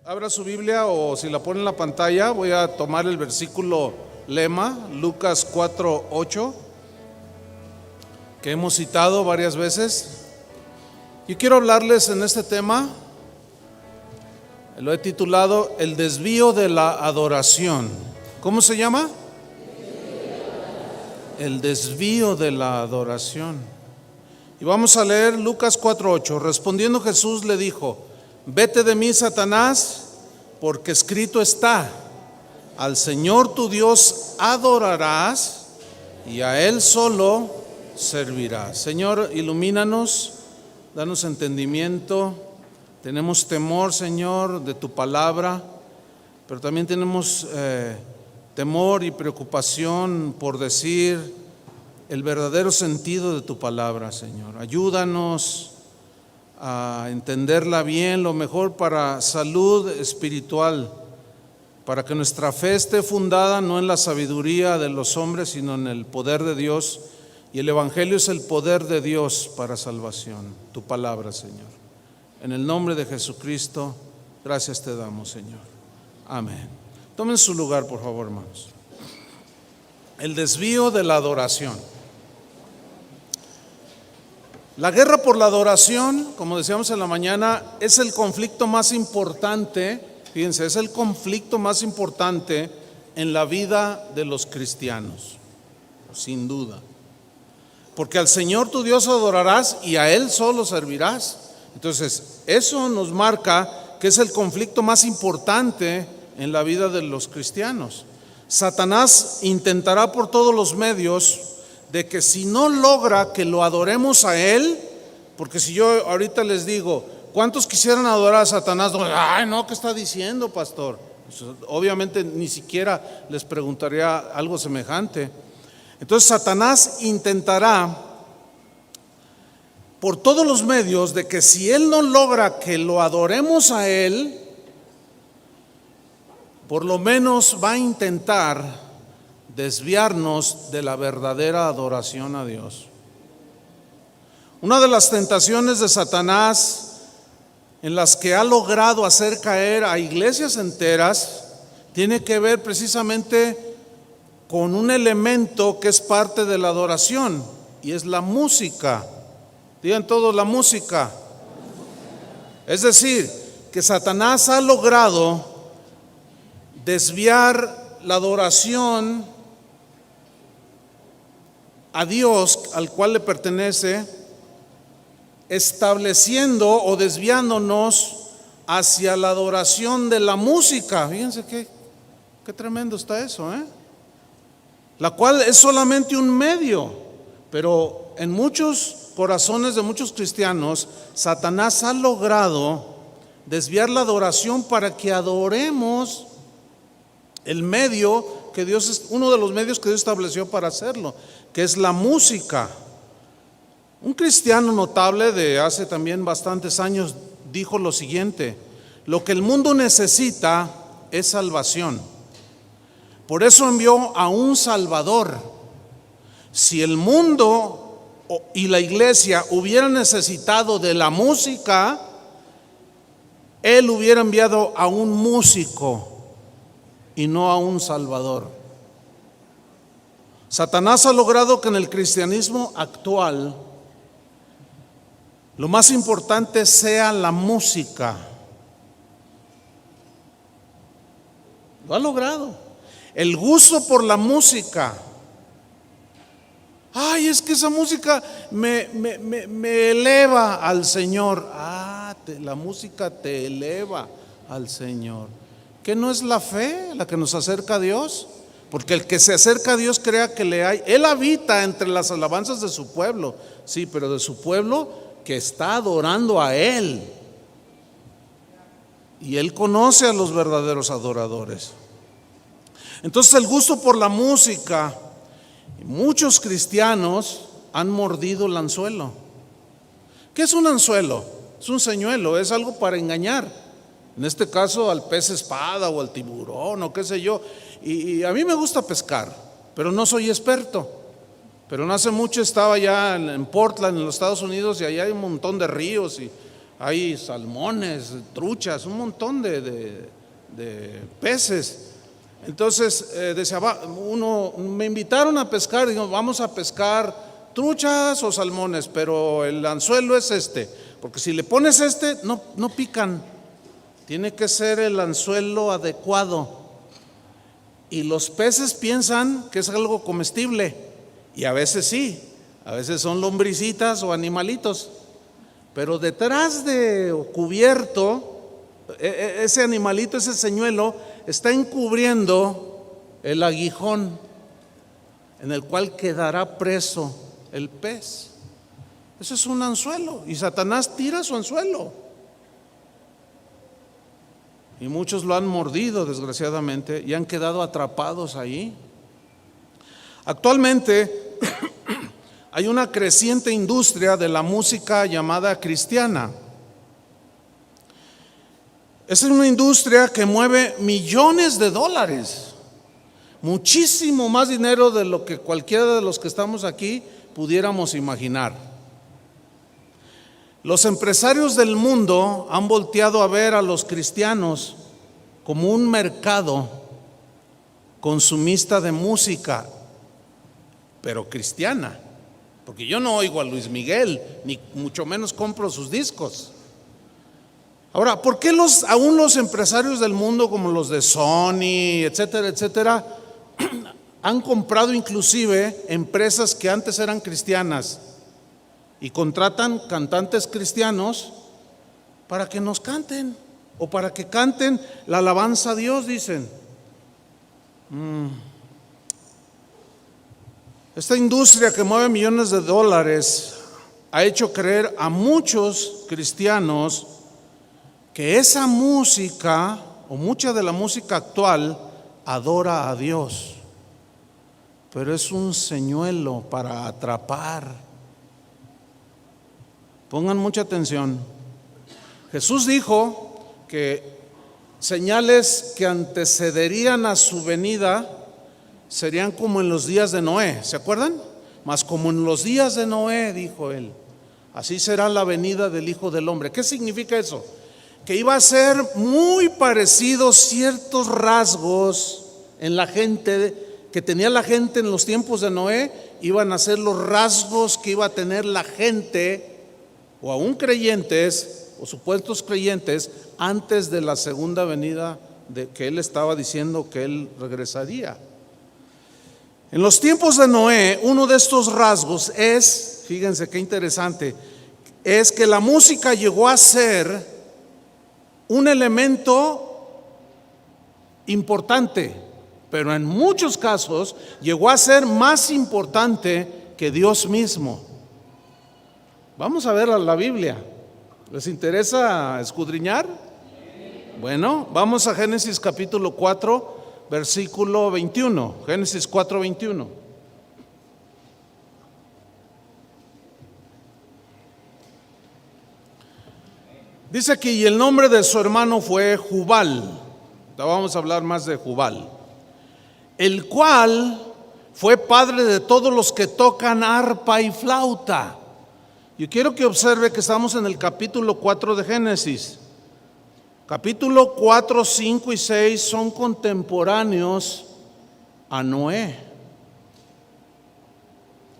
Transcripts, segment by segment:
Abra su Biblia o si la pone en la pantalla, voy a tomar el versículo lema, Lucas 4:8, que hemos citado varias veces. Yo quiero hablarles en este tema, lo he titulado El desvío de la adoración. ¿Cómo se llama? El desvío de la adoración. Y vamos a leer Lucas 4:8. Respondiendo Jesús le dijo: Vete de mí, Satanás, porque escrito está: al Señor tu Dios adorarás y a Él solo servirás. Señor, ilumínanos, danos entendimiento. Tenemos temor, Señor, de tu palabra, pero también tenemos temor y preocupación por decir el verdadero sentido de tu palabra, Señor. Ayúdanos a entenderla bien, lo mejor para salud espiritual, para que nuestra fe esté fundada no en la sabiduría de los hombres, sino en el poder de Dios. Y el Evangelio es el poder de Dios para salvación. Tu palabra, Señor. En el nombre de Jesucristo, gracias te damos, Señor. Amén. Tomen su lugar, por favor, hermanos. El desvío de la adoración. La guerra por la adoración, como decíamos en la mañana, es el conflicto más importante, fíjense, es el conflicto más importante en la vida de los cristianos, sin duda. Porque al Señor tu Dios adorarás y a Él solo servirás. Entonces, eso nos marca que es el conflicto más importante en la vida de los cristianos. Satanás intentará por todos los medios de que si no logra que lo adoremos a Él, porque si yo ahorita les digo, ¿cuántos quisieran adorar a Satanás? Ay, no, ¿qué está diciendo, pastor? Pues, obviamente ni siquiera les preguntaría algo semejante. Entonces Satanás intentará por todos los medios de que si Él no logra que lo adoremos a Él, por lo menos va a intentar desviarnos de la verdadera adoración a Dios. Una de las tentaciones de Satanás en las que ha logrado hacer caer a iglesias enteras tiene que ver precisamente con un elemento que es parte de la adoración, y es la música. Digan todos: la música. Es decir, que Satanás ha logrado desviar la adoración a Dios, al cual le pertenece, estableciendo o desviándonos hacia la adoración de la música. Fíjense qué tremendo está eso, la cual es solamente un medio, pero en muchos corazones de muchos cristianos, Satanás ha logrado desviar la adoración para que adoremos el medio que Dios es, uno de los medios que Dios estableció para hacerlo, que es la música. Un cristiano notable de hace también bastantes años dijo lo siguiente: lo que el mundo necesita es salvación. Por eso envió a un Salvador. Si el mundo y la iglesia hubieran necesitado de la música, Él hubiera enviado a un músico y no a un Salvador. Satanás ha logrado que en el cristianismo actual lo más importante sea la música. Lo ha logrado. El gusto por la música. Ay, es que esa música me eleva al Señor. La música te eleva al Señor. ¿Qué no es la fe la que nos acerca a Dios? Porque el que se acerca a Dios crea que le hay. Él habita entre las alabanzas de su pueblo, sí, pero de su pueblo que está adorando a Él. Y Él conoce a los verdaderos adoradores. Entonces el gusto por la música, muchos cristianos han mordido el anzuelo. ¿Qué es un anzuelo? Es un señuelo, es algo para engañar. En este caso al pez espada o al tiburón o qué sé yo. Y a mí me gusta pescar, pero no soy experto. Pero no hace mucho estaba ya en Portland, en los Estados Unidos, y allá hay un montón de ríos y hay salmones, truchas, un montón de peces. Entonces decía, me invitaron a pescar, digo, vamos a pescar truchas o salmones, pero el anzuelo es porque si le pones no pican, tiene que ser el anzuelo adecuado. Y los peces piensan que es algo comestible, y a veces sí, a veces son lombricitas o animalitos, pero detrás de cubierto, ese animalito, ese señuelo, está encubriendo el aguijón en el cual quedará preso el pez. Eso es un anzuelo, y Satanás tira su anzuelo. Y muchos lo han mordido, desgraciadamente, y han quedado atrapados ahí. Actualmente hay una creciente industria de la música llamada cristiana. Es una industria que mueve millones de dólares, muchísimo más dinero de lo que cualquiera de los que estamos aquí pudiéramos imaginar. Los empresarios del mundo han volteado a ver a los cristianos como un mercado consumista de música, pero cristiana, porque yo no oigo a Luis Miguel, ni mucho menos compro sus discos. Ahora, ¿por qué aún los empresarios del mundo, como los de Sony, etcétera, etcétera, han comprado inclusive empresas que antes eran cristianas y contratan cantantes cristianos para que nos canten o para que canten la alabanza a Dios? Dicen. Esta industria que mueve millones de dólares ha hecho creer a muchos cristianos que esa música o mucha de la música actual adora a Dios, pero es un señuelo para atrapar. Pongan mucha atención. Jesús dijo que señales que antecederían a su venida serían como en los días de Noé, ¿se acuerdan? Mas como en los días de Noé, dijo él, así será la venida del Hijo del Hombre. ¿Qué significa eso? Que iba a ser muy parecido ciertos rasgos en la gente que tenía la gente en los tiempos de Noé, iban a ser los rasgos que iba a tener la gente, o aún creyentes o supuestos creyentes, antes de la segunda venida que él estaba diciendo que él regresaría. En los tiempos de Noé, uno de estos rasgos es, fíjense qué interesante, es que la música llegó a ser un elemento importante, pero en muchos casos llegó a ser más importante que Dios mismo. Vamos a ver la Biblia. ¿Les interesa escudriñar? Bueno, vamos a Génesis capítulo 4, versículo 21. Génesis 4, 21. Dice aquí, y el nombre de su hermano fue Jubal. Vamos a hablar más de Jubal, el cual fue padre de todos los que tocan arpa y flauta. Yo quiero que observe que estamos en el capítulo 4 de Génesis. Capítulo 4, 5 y 6 son contemporáneos a Noé.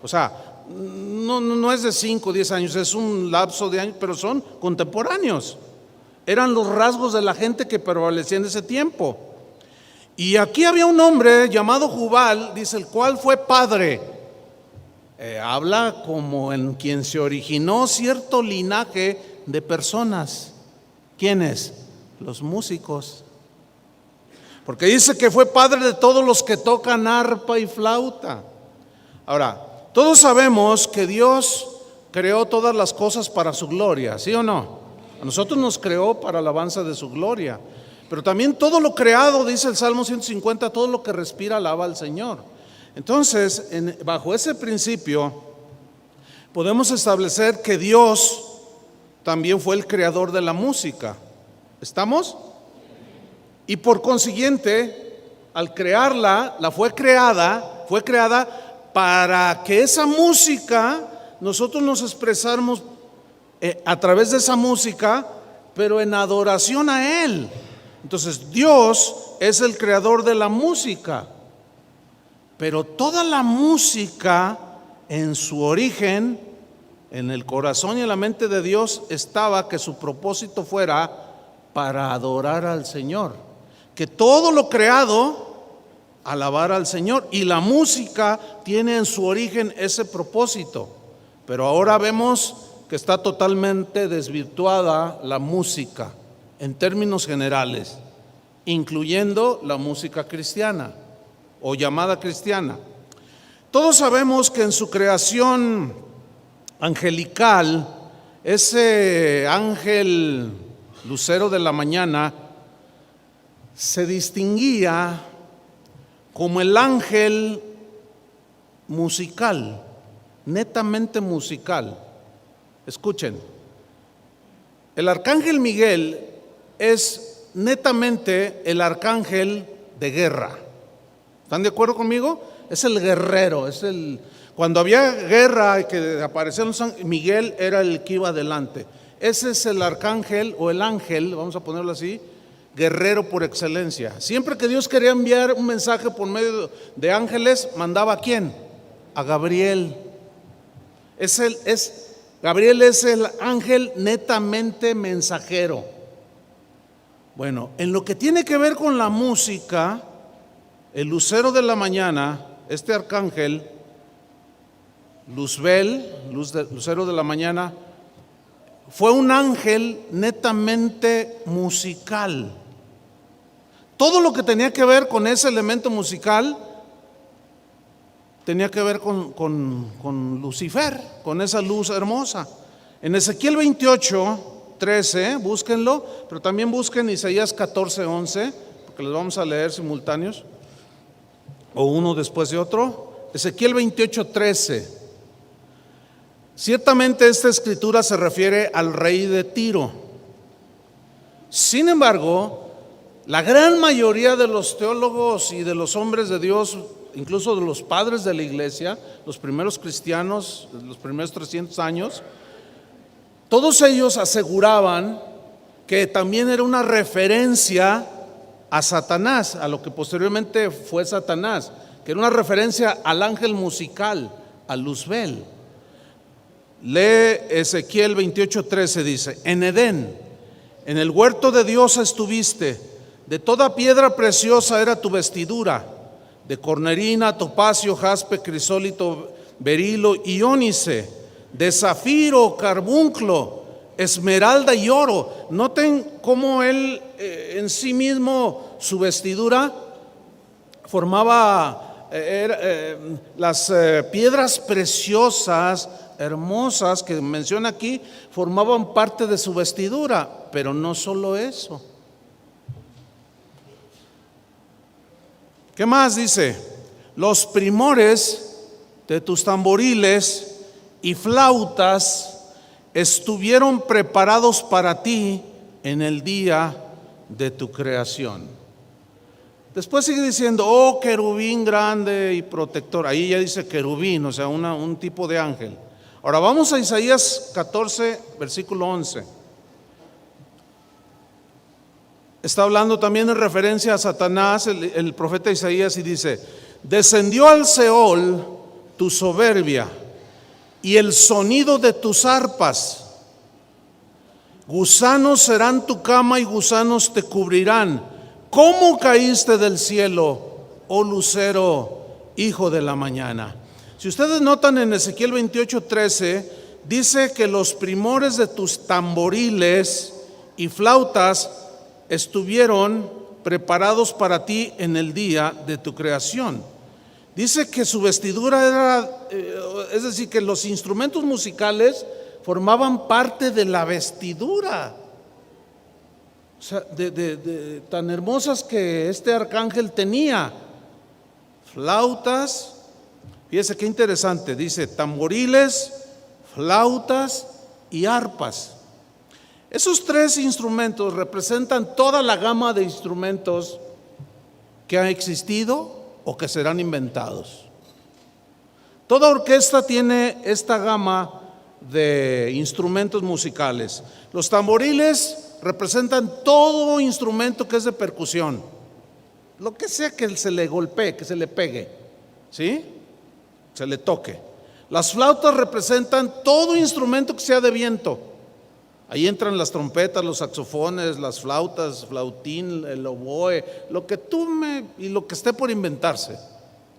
O sea, no es de 5 o 10 años, es un lapso de años, pero son contemporáneos. Eran los rasgos de la gente que prevalecía en ese tiempo. Y aquí había un hombre llamado Jubal, dice, el cual fue padre. Habla como en quien se originó cierto linaje de personas. ¿Quiénes? Los músicos. Porque dice que fue padre de todos los que tocan arpa y flauta. Ahora, todos sabemos que Dios creó todas las cosas para su gloria, ¿sí o no? A nosotros nos creó para alabanza de su gloria. Pero también todo lo creado, dice el Salmo 150, todo lo que respira alaba al Señor. Entonces, bajo ese principio, podemos establecer que Dios también fue el creador de la música. ¿Estamos? Y por consiguiente, al crearla, fue creada para que esa música nosotros nos expresáramos a través de esa música, pero en adoración a Él. Entonces Dios es el creador de la música, pero toda la música en su origen, en el corazón y en la mente de Dios, estaba que su propósito fuera para adorar al Señor, que todo lo creado alabar al Señor, y la música tiene en su origen ese propósito. Pero ahora vemos que está totalmente desvirtuada la música en términos generales, incluyendo la música cristiana o llamada cristiana. Todos sabemos que en su creación angelical, ese ángel lucero de la mañana se distinguía como el ángel musical, netamente musical. Escuchen, el arcángel Miguel es netamente el arcángel de guerra. ¿Están de acuerdo conmigo? Es el guerrero, cuando había guerra y que aparecían los ángeles, Miguel era el que iba adelante. Ese es el arcángel o el ángel, vamos a ponerlo así, guerrero por excelencia. Siempre que Dios quería enviar un mensaje por medio de ángeles, mandaba ¿a quién? A Gabriel. Gabriel es el ángel netamente mensajero. Bueno, en lo que tiene que ver con la música, el lucero de la mañana, este arcángel, Luzbel, lucero de la mañana, fue un ángel netamente musical. Todo lo que tenía que ver con ese elemento musical tenía que ver con Lucifer, con esa luz hermosa. En Ezequiel 28:13, búsquenlo, pero también busquen Isaías 14:11, porque les vamos a leer simultáneos, o uno después de otro. Ezequiel 28:13. Ciertamente esta escritura se refiere al rey de Tiro. Sin embargo, la gran mayoría de los teólogos y de los hombres de Dios, incluso de los padres de la iglesia, los primeros cristianos, los primeros 300 años, todos ellos aseguraban que también era una referencia a Satanás, a lo que posteriormente fue Satanás, que era una referencia al ángel musical, a Luzbel. Lee Ezequiel 28:13, dice: en Edén, en el huerto de Dios estuviste, de toda piedra preciosa era tu vestidura, de cornerina, topacio, jaspe, crisólito, berilo y ónice, de zafiro, carbunclo, esmeralda y oro. Noten cómo él en sí mismo, su vestidura formaba las piedras preciosas, hermosas que menciona aquí, formaban parte de su vestidura. Pero no solo eso. ¿Qué más dice? Los primores de tus tamboriles y flautas estuvieron preparados para ti en el día de tu creación. Después sigue diciendo: oh querubín grande y protector. Ahí ya dice querubín, o sea, un tipo de ángel. Ahora vamos a Isaías 14, versículo 11. Está hablando también en referencia a Satanás, el profeta Isaías, y dice: descendió al Seol tu soberbia y el sonido de tus arpas. Gusanos serán tu cama y gusanos te cubrirán. ¿Cómo caíste del cielo, oh lucero, hijo de la mañana? Si ustedes notan en Ezequiel 28:13, dice que los primores de tus tamboriles y flautas estuvieron preparados para ti en el día de tu creación. Dice que su vestidura era, es decir, que los instrumentos musicales formaban parte de la vestidura. O sea, tan hermosas que este arcángel tenía. Flautas, fíjese qué interesante, dice tamboriles, flautas y arpas. Esos tres instrumentos representan toda la gama de instrumentos que han existido o que serán inventados. Toda orquesta tiene esta gama de instrumentos musicales. Los tamboriles representan todo instrumento que es de percusión, lo que sea que se le golpee, que se le pegue, ¿sí? Se le toque. Las flautas representan todo instrumento que sea de viento. Ahí entran las trompetas, los saxofones, las flautas, flautín, el oboe, lo que y lo que esté por inventarse.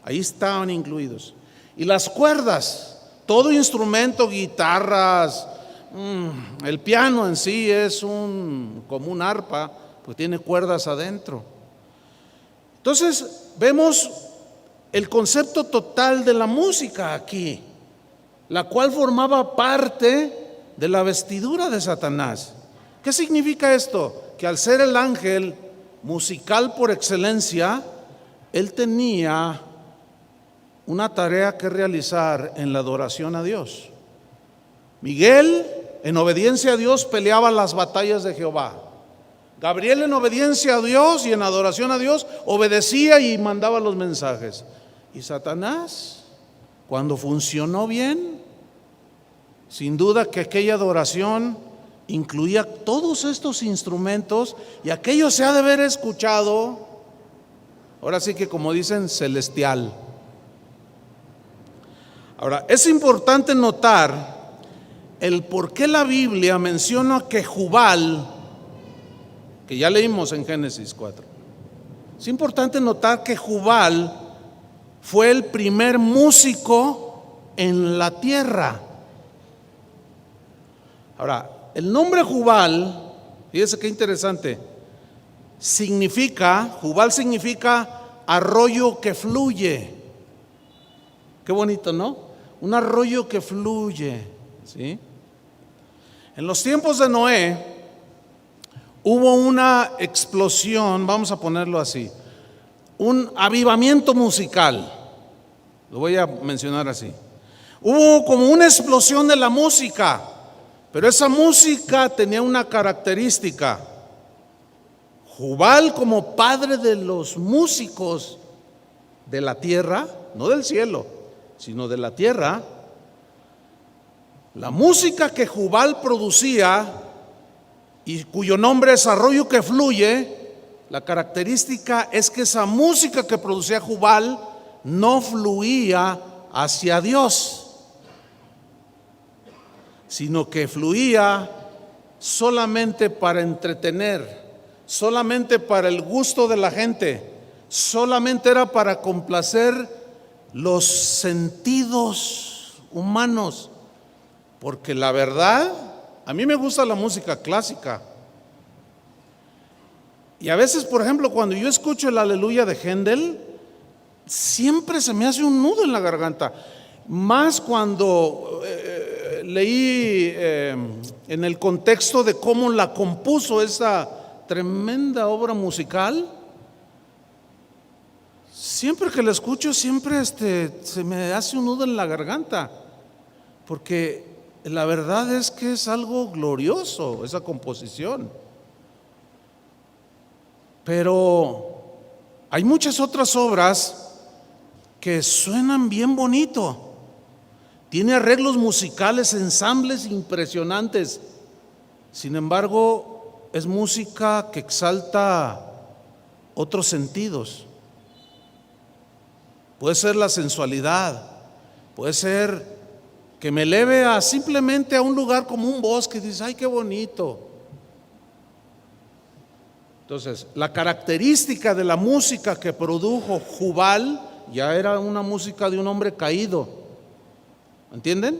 Ahí estaban incluidos. Y las cuerdas, todo instrumento, guitarras, el piano en sí es como un arpa, pues tiene cuerdas adentro. Entonces vemos el concepto total de la música aquí, la cual formaba parte de la vestidura de Satanás. ¿Qué significa esto? Que al ser el ángel musical por excelencia, él tenía una tarea que realizar en la adoración a Dios. Miguel, en obediencia a Dios, peleaba las batallas de Jehová. Gabriel, en obediencia a Dios y en adoración a Dios, obedecía y mandaba los mensajes. Y Satanás, cuando funcionó bien, sin duda que aquella adoración incluía todos estos instrumentos, y aquello se ha de haber escuchado, ahora sí que como dicen, celestial. Ahora, es importante notar el por qué la Biblia menciona que Jubal, que ya leímos en Génesis 4. Es importante notar que Jubal fue el primer músico en la tierra. Ahora, el nombre Jubal, fíjese qué interesante, Jubal significa arroyo que fluye. Qué bonito, ¿no? Un arroyo que fluye, ¿sí? En los tiempos de Noé hubo una explosión, vamos a ponerlo así, un avivamiento musical, lo voy a mencionar así. Hubo como una explosión de la música, pero esa música tenía una característica. Jubal, como padre de los músicos de la tierra, no del cielo, sino de la tierra, la música que Jubal producía y cuyo nombre es arroyo que fluye, la característica es que esa música que producía Jubal no fluía hacia Dios, sino que fluía solamente para entretener, solamente para el gusto de la gente, solamente era para complacer los sentidos humanos. Porque la verdad, a mí me gusta la música clásica. Y a veces, por ejemplo, cuando yo escucho el Aleluya de Händel, siempre se me hace un nudo en la garganta. Más cuando leí en el contexto de cómo la compuso esa tremenda obra musical. Siempre que la escucho, siempre se me hace un nudo en la garganta, porque la verdad es que es algo glorioso esa composición. Pero hay muchas otras obras que suenan bien bonito, tiene arreglos musicales, ensambles impresionantes. Sin embargo, es música que exalta otros sentidos. Puede ser la sensualidad, puede ser que me eleve simplemente a un lugar como un bosque y dices, ay, qué bonito. Entonces, la característica de la música que produjo Jubal ya era una música de un hombre caído. ¿Entienden?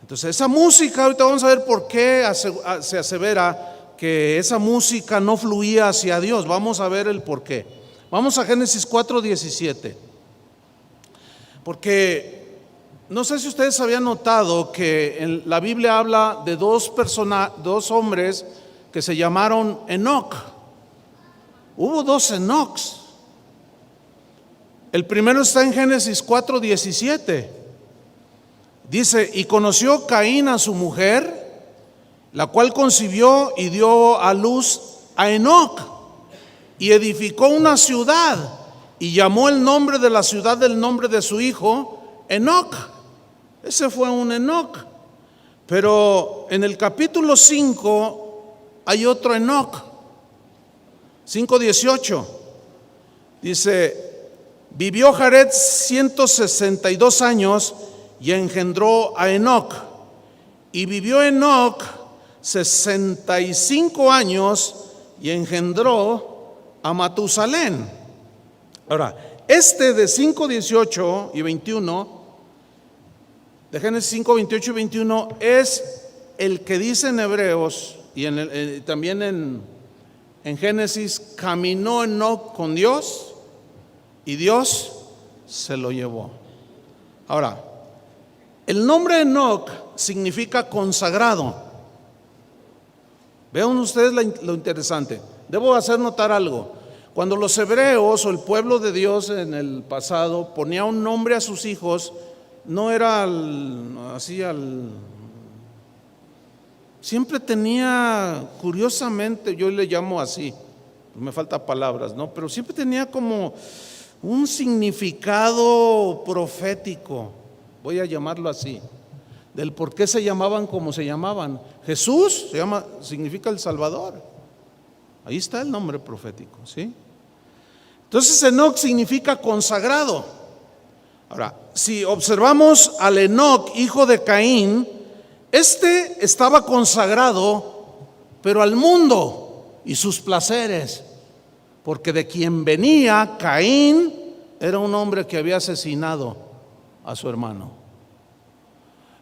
Entonces, esa música, ahorita vamos a ver por qué se asevera que esa música no fluía hacia Dios. Vamos a ver el por qué. Vamos a Génesis 4:17. Porque no sé si ustedes habían notado que en la Biblia habla de dos hombres que se llamaron Enoc. Hubo dos Enocs. El primero está en Génesis 4:17. Dice, y conoció Caín a su mujer, la cual concibió y dio a luz a Enoc, y edificó una ciudad, y llamó el nombre de la ciudad del nombre de su hijo, Enoc. Ese fue un Enoc. Pero en el capítulo 5 hay otro Enoc, 5:18. Dice: vivió Jared 162 años y engendró a Enoc. Y vivió Enoc 65 años y engendró a Matusalén. Ahora, este de 5:18 y 21, de Génesis 5, 28 y 21, es el que dice en Hebreos y también en Génesis: caminó Enoc con Dios y Dios se lo llevó. Ahora, el nombre Enoc significa consagrado. Vean ustedes lo interesante. Debo hacer notar algo. Cuando los hebreos o el pueblo de Dios en el pasado ponía un nombre a sus hijos, no era siempre tenía, curiosamente, yo le llamo así, me faltan palabras, ¿no? Pero siempre tenía como un significado profético, voy a llamarlo así, del por qué se llamaban como se llamaban. Jesús significa el Salvador. Ahí está el nombre profético, ¿sí? Entonces Enoc significa consagrado. Ahora, si observamos al Enoc, hijo de Caín, este estaba consagrado, pero al mundo y sus placeres, porque de quien venía Caín era un hombre que había asesinado a su hermano.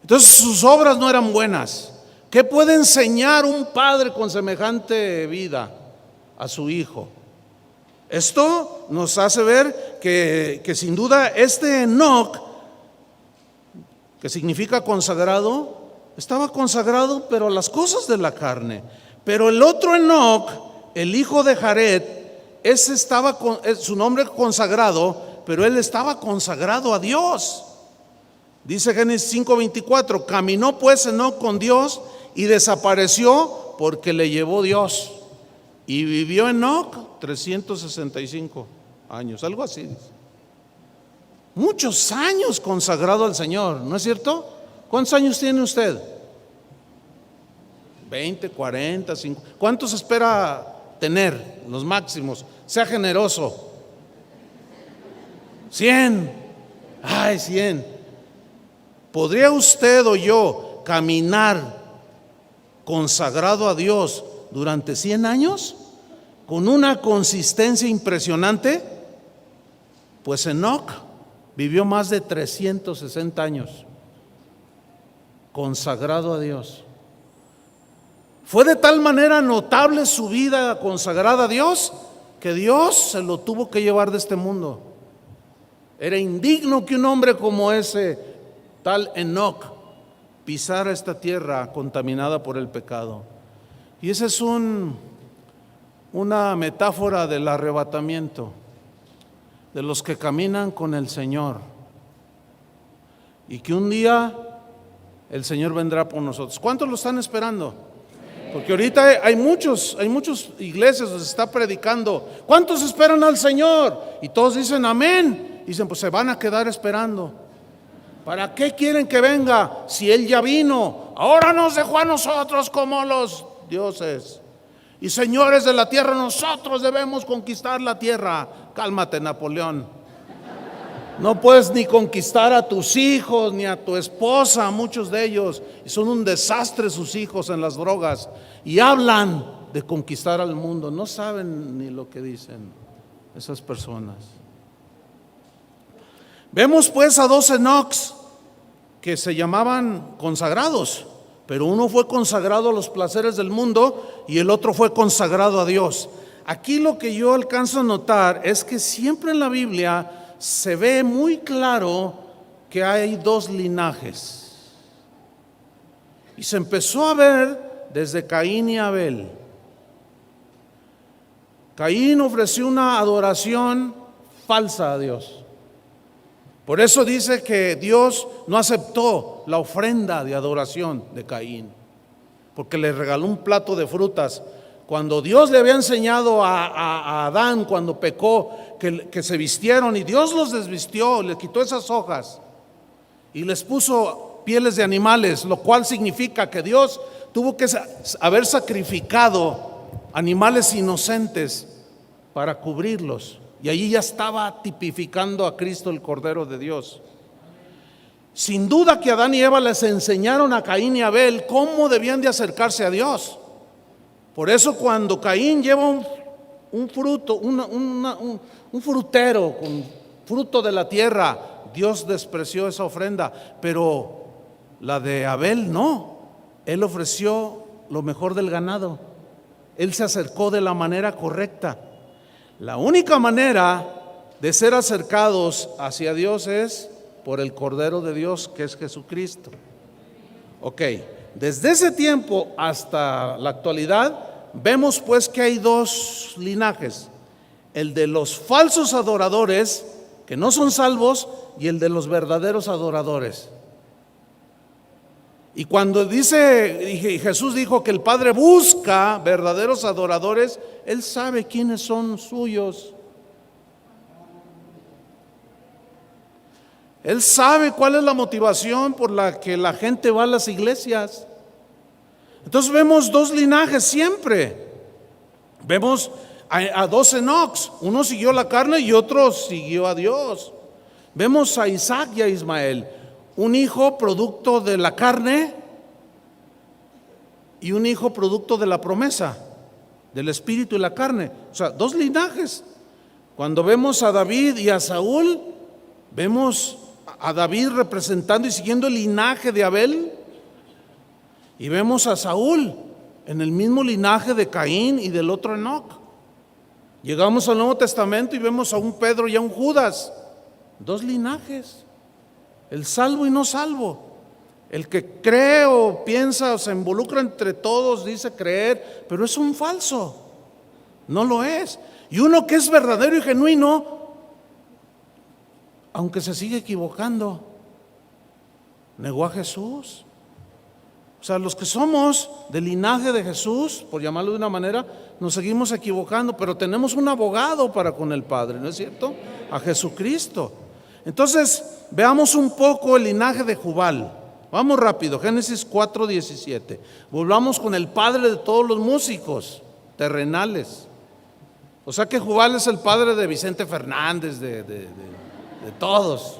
Entonces sus obras no eran buenas. ¿Qué puede enseñar un padre con semejante vida a su hijo? Esto nos hace ver que sin duda este Enoc, que significa consagrado, estaba consagrado pero a las cosas de la carne. Pero el otro Enoc, el hijo de Jared, ese estaba su nombre consagrado, pero él estaba consagrado a Dios. Dice Génesis 5:24: caminó pues Enoc con Dios y desapareció porque le llevó Dios. Y vivió Enoc 365 años, algo así dice. Muchos años consagrado al Señor, ¿no es cierto? ¿Cuántos años tiene usted? 20, 40, 50. ¿Cuántos espera tener? Los máximos. Sea generoso. 100. Ay, 100. ¿Podría usted o yo caminar consagrado a Dios durante 100 años con una consistencia impresionante? Pues Enoc vivió más de 360 años consagrado a Dios. Fue de tal manera notable su vida consagrada a Dios que Dios se lo tuvo que llevar de este mundo. Era indigno que un hombre como ese, tal Enoc, pisara esta tierra contaminada por el pecado. Y esa es una metáfora del arrebatamiento de los que caminan con el Señor, y que un día el Señor vendrá por nosotros. ¿Cuántos lo están esperando? Porque ahorita hay muchas iglesias donde se está predicando: ¿cuántos esperan al Señor? Y todos dicen amén. Dicen, pues se van a quedar esperando. ¿Para qué quieren que venga si Él ya vino? Ahora nos dejó a nosotros como los dioses y señores de la tierra. Nosotros debemos conquistar la tierra. Cálmate, Napoleón. No puedes ni conquistar a tus hijos ni a tu esposa, muchos de ellos, y son un desastre sus hijos en las drogas, y hablan de conquistar al mundo. No saben ni lo que dicen esas personas. Vemos pues a dos Enocs que se llamaban consagrados, pero uno fue consagrado a los placeres del mundo y el otro fue consagrado a Dios. Aquí lo que yo alcanzo a notar es que siempre en la Biblia se ve muy claro que hay dos linajes, y se empezó a ver desde Caín y Abel. Caín ofreció una adoración falsa a Dios. Por eso dice que Dios no aceptó la ofrenda de adoración de Caín, porque le regaló un plato de frutas, cuando Dios le había enseñado a Adán, cuando pecó, que se vistieron, y Dios los desvistió, le quitó esas hojas y les puso pieles de animales, lo cual significa que Dios tuvo que haber sacrificado animales inocentes para cubrirlos. Y allí ya estaba tipificando a Cristo, el Cordero de Dios. Sin duda que Adán y Eva les enseñaron a Caín y Abel cómo debían de acercarse a Dios. Por eso cuando Caín lleva un fruto, un frutero con fruto de la tierra, Dios despreció esa ofrenda. Pero la de Abel no. Él ofreció lo mejor del ganado. Él se acercó de la manera correcta. La única manera de ser acercados hacia Dios es por el Cordero de Dios, que es Jesucristo. Ok, desde ese tiempo hasta la actualidad, vemos pues que hay dos linajes: el de los falsos adoradores, que no son salvos, y el de los verdaderos adoradores. Y cuando Jesús dijo que el Padre busca verdaderos adoradores, Él sabe quiénes son suyos. Él sabe cuál es la motivación por la que la gente va a las iglesias. Entonces vemos dos linajes siempre. Vemos a dos Enocs, uno siguió la carne y otro siguió a Dios. Vemos a Isaac y a Ismael, un hijo producto de la carne y un hijo producto de la promesa, del espíritu y la carne. O sea, dos linajes. Cuando vemos a David y a Saúl, vemos a David representando y siguiendo el linaje de Abel, y vemos a Saúl en el mismo linaje de Caín y del otro Enoc. Llegamos al Nuevo Testamento y vemos a un Pedro y a un Judas, dos linajes, el salvo y no salvo. El que cree o piensa o se involucra entre todos, dice creer, pero es un falso, no lo es. Y uno que es verdadero y genuino, aunque se sigue equivocando, negó a Jesús. O sea, los que somos del linaje de Jesús, por llamarlo de una manera, nos seguimos equivocando, pero tenemos un abogado para con el Padre, ¿no es cierto? A Jesucristo. Entonces, veamos un poco el linaje de Jubal. Vamos rápido, Génesis 4:17. Volvamos con el padre de todos los músicos terrenales. O sea que Jubal es el padre de Vicente Fernández, de todos,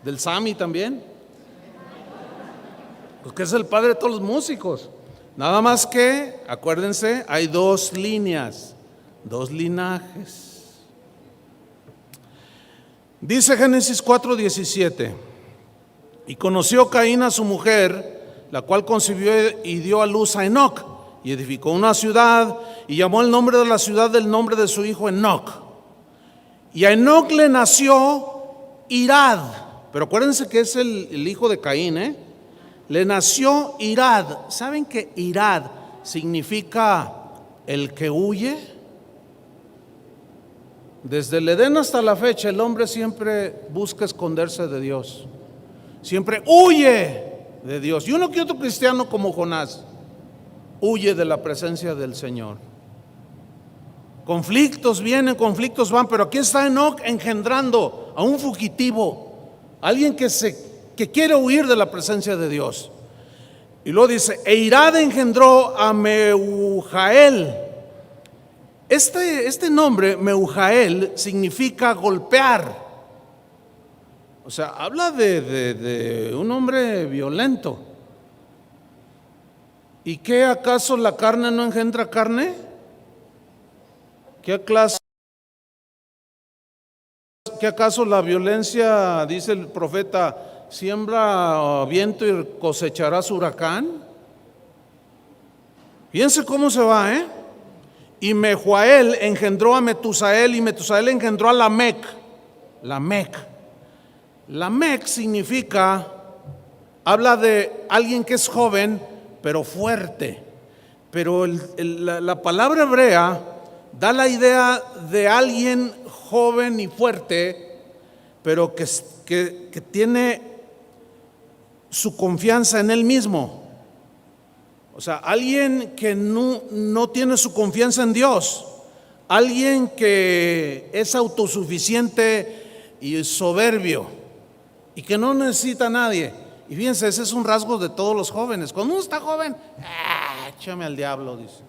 del Sammy también, porque es el padre de todos los músicos. Nada más que, acuérdense, hay dos líneas, dos linajes. Dice Génesis 4:17: y conoció Caín a su mujer, la cual concibió y dio a luz a Enoc, y edificó una ciudad, y llamó el nombre de la ciudad del nombre de su hijo Enoc. Y a Enoc le nació Irad, pero acuérdense que es el hijo de Caín, le nació Irad. ¿Saben que Irad significa el que huye? Desde el Edén hasta la fecha, el hombre siempre busca esconderse de Dios, siempre huye de Dios. Y uno que otro cristiano como Jonás huye de la presencia del Señor. Conflictos vienen, conflictos van, pero aquí está Enoc engendrando a un fugitivo, alguien que quiere huir de la presencia de Dios. Y luego dice: e Irad engendró a Meujael. Este nombre, Meujael, significa golpear. O sea, habla de un hombre violento. ¿Y qué acaso la carne no engendra carne? ¿Qué acaso la violencia, dice el profeta, siembra viento y cosecharás huracán? Fíjense cómo se va, Y Mehujael engendró a Metusael, y Metusael engendró a Lamec. Lamec significa, habla de alguien que es joven, pero fuerte. Pero la palabra hebrea da la idea de alguien joven y fuerte, pero que tiene su confianza en él mismo. O sea, alguien que no tiene su confianza en Dios, alguien que es autosuficiente y soberbio y que no necesita a nadie. Y fíjense, ese es un rasgo de todos los jóvenes. Cuando uno está joven, échame al diablo, dice.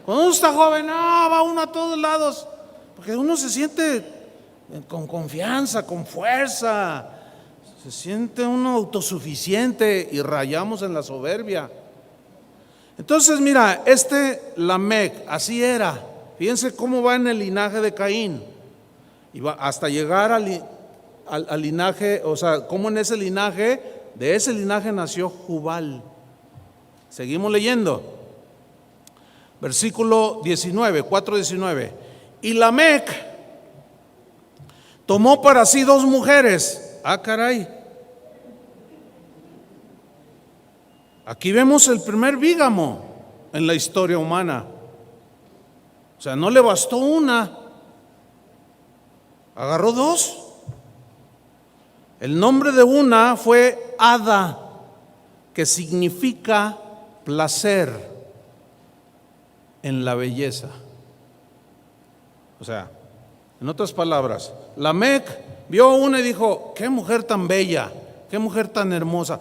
Cuando uno está joven, va uno a todos lados, porque uno se siente con confianza, con fuerza, se siente uno autosuficiente y rayamos en la soberbia. Entonces mira, Lamec, así era. Fíjense cómo va en el linaje de Caín, y va hasta llegar al linaje, o sea, cómo en ese linaje, de ese linaje nació Jubal. Seguimos leyendo. Versículo 19, 4:19. Y Lamec tomó para sí 2 mujeres. Caray. Aquí vemos el primer bígamo en la historia humana. O sea, no le bastó una, agarró 2. El nombre de una fue Ada, que significa placer en la belleza. O sea, en otras palabras, Lamec vio una y dijo: qué mujer tan bella, qué mujer tan hermosa,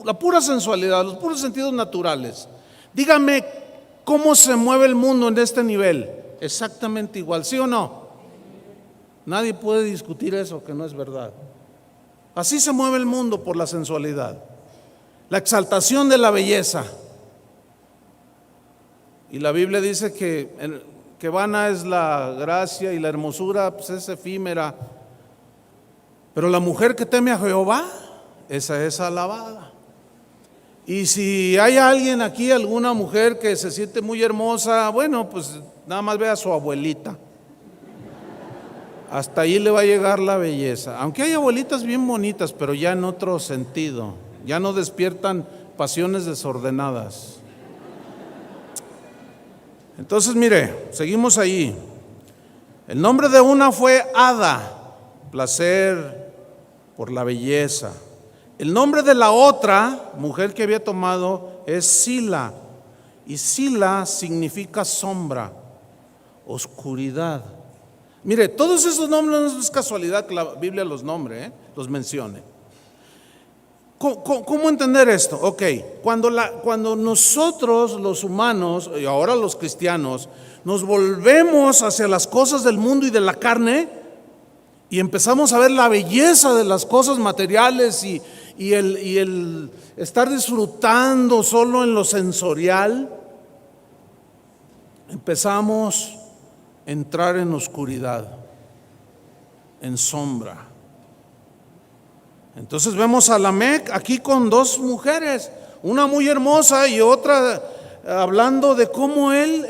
la pura sensualidad, los puros sentidos naturales. Dígame, ¿cómo se mueve el mundo en este nivel? Exactamente igual, ¿sí o no? Nadie puede discutir eso, que no es verdad. Así se mueve el mundo, por la sensualidad, la exaltación de la belleza. Y la Biblia dice que vana es la gracia y la hermosura, pues es efímera. Pero la mujer que teme a Jehová, esa es alabada. Y si hay alguien aquí, alguna mujer que se siente muy hermosa, bueno, pues nada más ve a su abuelita. Hasta ahí le va a llegar la belleza. Aunque hay abuelitas bien bonitas, pero ya en otro sentido, ya no despiertan pasiones desordenadas. Entonces mire, seguimos ahí. El nombre de una fue Ada, placer por la belleza. El nombre de la otra mujer que había tomado es Sila, y Sila significa sombra, oscuridad. Mire, todos esos nombres no es casualidad que la Biblia los nombre, los mencione. ¿Cómo entender esto? Ok, cuando nosotros los humanos, y ahora los cristianos, nos volvemos hacia las cosas del mundo y de la carne, y empezamos a ver la belleza de las cosas materiales y el estar disfrutando solo en lo sensorial, empezamos a entrar en oscuridad, en sombra. Entonces vemos a Lamec aquí con 2 mujeres, una muy hermosa y otra hablando de cómo él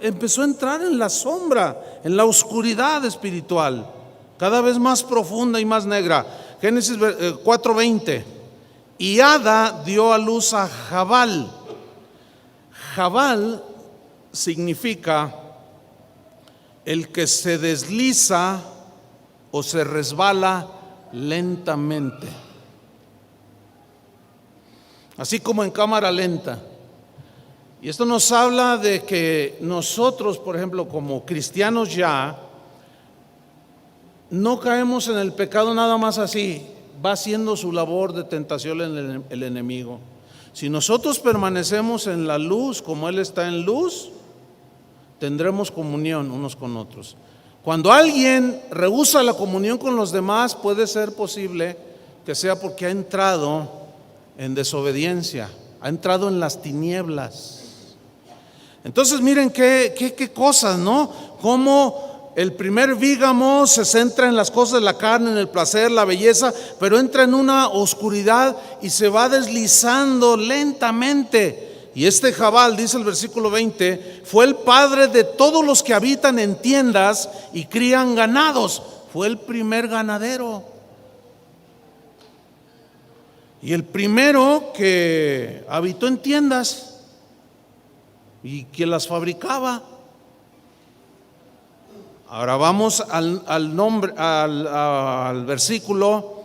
empezó a entrar en la sombra, en la oscuridad espiritual, cada vez más profunda y más negra. Génesis 4:20. Y Ada dio a luz a Jabal. Jabal significa el que se desliza o se resbala lentamente, así como en cámara lenta. Y esto nos habla de que nosotros, por ejemplo, como cristianos ya, no caemos en el pecado nada más así, va haciendo su labor de tentación el enemigo. Si nosotros permanecemos en la luz como Él está en luz, tendremos comunión unos con otros. Cuando alguien rehúsa la comunión con los demás, puede ser posible que sea porque ha entrado en desobediencia, ha entrado en las tinieblas. Entonces miren qué cosas, ¿no? Cómo el primer bígamo se centra en las cosas de la carne, en el placer, la belleza, pero entra en una oscuridad y se va deslizando lentamente. Y Jabal, dice el versículo 20, fue el padre de todos los que habitan en tiendas y crían ganados. Fue el primer ganadero y el primero que habitó en tiendas y que las fabricaba. Ahora vamos al versículo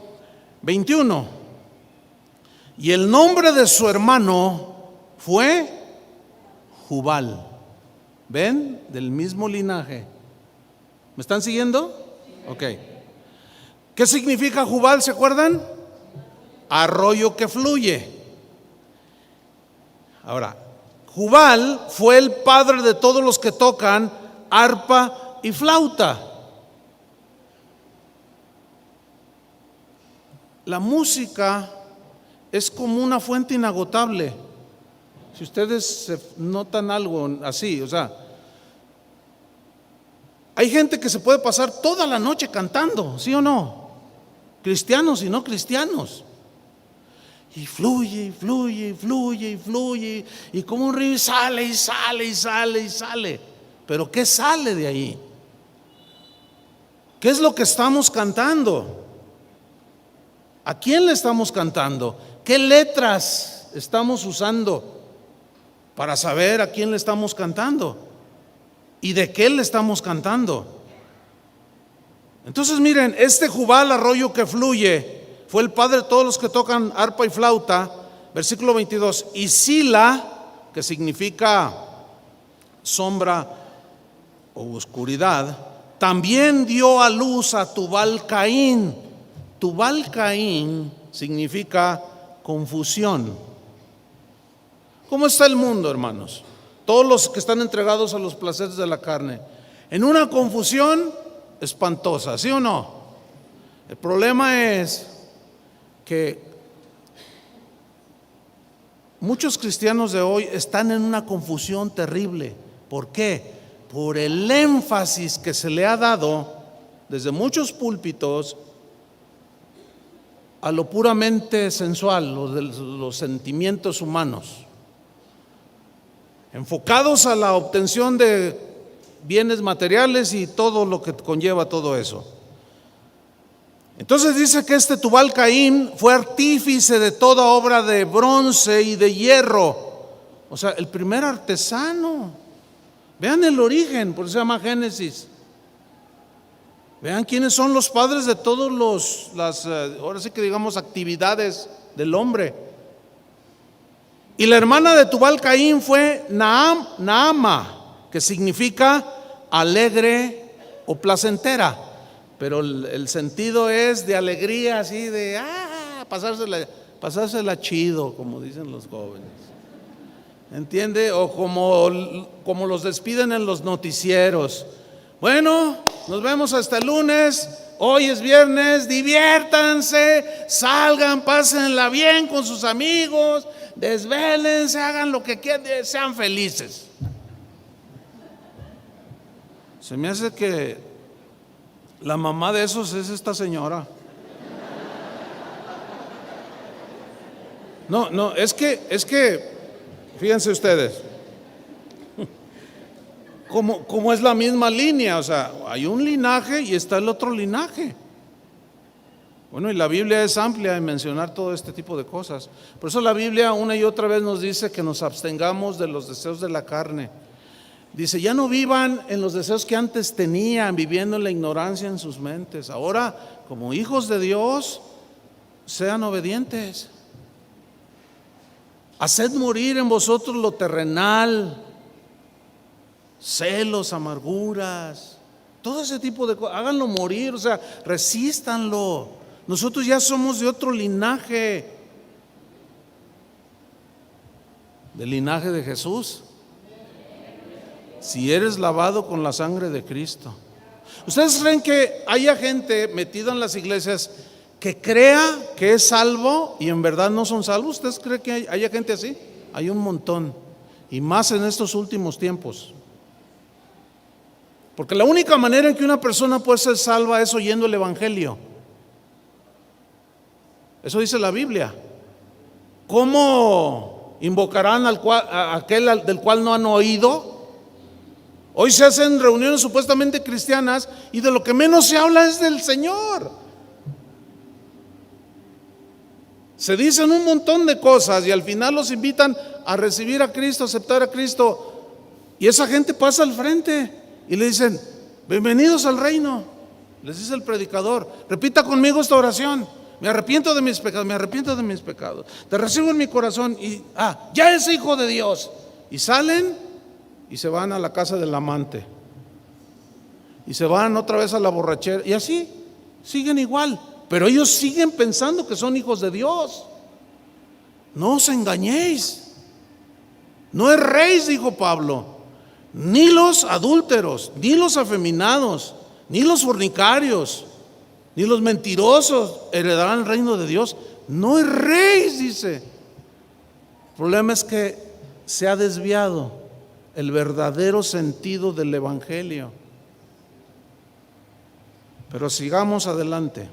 21. Y el nombre de su hermano fue Jubal. ¿Ven? Del mismo linaje. ¿Me están siguiendo? Ok. ¿Qué significa Jubal? ¿Se acuerdan? arroyo que fluye. Ahora, Jubal fue el padre de todos los que tocan arpa y flauta. La música es como una fuente inagotable. Si ustedes notan algo así, o sea, hay gente que se puede pasar toda la noche cantando, ¿sí o no? Cristianos y no cristianos. Y fluye, y fluye, y fluye, y fluye, y como un río sale, y sale, y sale, y sale. Pero ¿qué sale de ahí? ¿Qué es lo que estamos cantando? ¿A quién le estamos cantando? ¿Qué letras estamos usando para saber a quién le estamos cantando? ¿Y de qué le estamos cantando? Entonces miren, este Jubal, arroyo que fluye, fue el padre de todos los que tocan arpa y flauta. Versículo 22. Y Sila, que significa sombra o oscuridad, también dio a luz a Tubal Caín. Tubal Caín significa confusión. ¿Cómo está el mundo, hermanos? Todos los que están entregados a los placeres de la carne, en una confusión espantosa, ¿sí o no? El problema es que muchos cristianos de hoy están en una confusión terrible. ¿Por qué? Por el énfasis que se le ha dado desde muchos púlpitos a lo puramente sensual, los sentimientos humanos, enfocados a la obtención de bienes materiales y todo lo que conlleva todo eso. Entonces dice que este Tubal Caín fue artífice de toda obra de bronce y de hierro. O sea, el primer artesano. Vean el origen, por eso se llama Génesis. Vean quiénes son los padres de todos ahora sí que digamos, actividades del hombre. Y la hermana de Tubal Caín fue Naama, que significa alegre o placentera. Pero el sentido es de alegría, así de pasársela chido, como dicen los jóvenes. ¿Entiende? O como los despiden en los noticieros. Bueno, nos vemos hasta el lunes. Hoy es viernes, diviértanse, salgan, pásenla bien con sus amigos, desvélense, hagan lo que quieran, sean felices. Se me hace que la mamá de esos es esta señora. No, es que, fíjense ustedes, como es la misma línea, o sea, hay un linaje y está el otro linaje. Bueno, y la Biblia es amplia en mencionar todo este tipo de cosas. Por eso la Biblia una y otra vez nos dice que nos abstengamos de los deseos de la carne. Dice, ya no vivan en los deseos que antes tenían, viviendo en la ignorancia en sus mentes. Ahora, como hijos de Dios, sean obedientes. Haced morir en vosotros lo terrenal, celos, amarguras, todo ese tipo de cosas. Háganlo morir, o sea, resístanlo. Nosotros ya somos de otro linaje, del linaje de Jesús. Si eres lavado con la sangre de Cristo. ¿Ustedes creen que haya gente metida en las iglesias que crea que es salvo y en verdad no son salvos? ¿Ustedes creen que haya gente así? Hay un montón, y más en estos últimos tiempos. Porque la única manera en que una persona puede ser salva es oyendo el evangelio. Eso dice la Biblia. ¿Cómo invocarán a aquel del cual no han oído? Hoy se hacen reuniones supuestamente cristianas y de lo que menos se habla es del Señor. Se dicen un montón de cosas y al final los invitan a recibir a Cristo, a aceptar a Cristo, y esa gente pasa al frente y le dicen, bienvenidos al reino. Les dice el predicador, repita conmigo esta oración: me arrepiento de mis pecados, me arrepiento de mis pecados, te recibo en mi corazón y ya es hijo de Dios. Y salen y se van a la casa del amante y se van otra vez a la borrachera y así siguen igual, pero ellos siguen pensando que son hijos de Dios. No os engañéis, no erréis, dijo Pablo, ni los adúlteros, ni los afeminados, ni los fornicarios, ni los mentirosos heredarán el reino de Dios. No erréis, dice. El problema es que se ha desviado el verdadero sentido del evangelio. Pero sigamos adelante.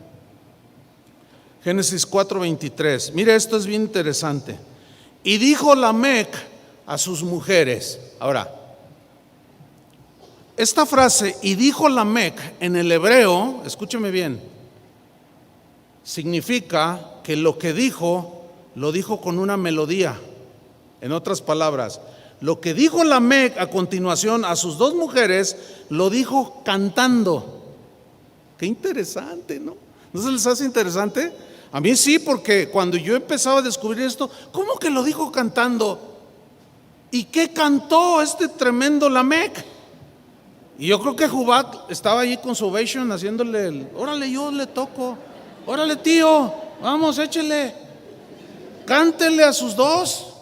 Génesis 4:23. Mire, esto es bien interesante. Y dijo Lamec a sus mujeres. Ahora, esta frase, y dijo Lamec, en el hebreo, escúcheme bien, significa que lo que dijo, lo dijo con una melodía. En otras palabras, lo que dijo Lamec a continuación a sus dos mujeres, lo dijo cantando. Qué interesante, ¿no? ¿No se les hace interesante? A mí sí, porque cuando yo empezaba a descubrir esto, ¿cómo que lo dijo cantando? ¿Y qué cantó este tremendo Lamec? Y yo creo que Jubat estaba allí con su ovation haciéndole órale, yo le toco, órale tío, vamos, échele, cántele a sus dos.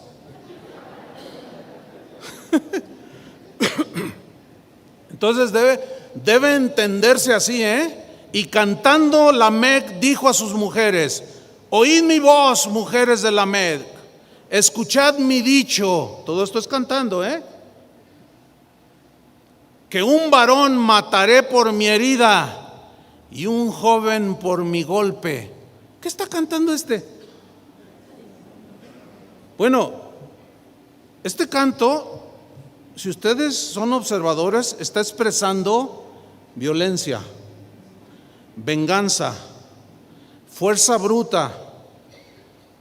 Entonces debe entenderse así, Y cantando Lamec dijo a sus mujeres: oíd mi voz, mujeres de Lamec, escuchad mi dicho. Todo esto es cantando, que un varón mataré por mi herida y un joven por mi golpe. ¿Qué está cantando este? Bueno, este canto, si ustedes son observadores, está expresando violencia, venganza, fuerza bruta,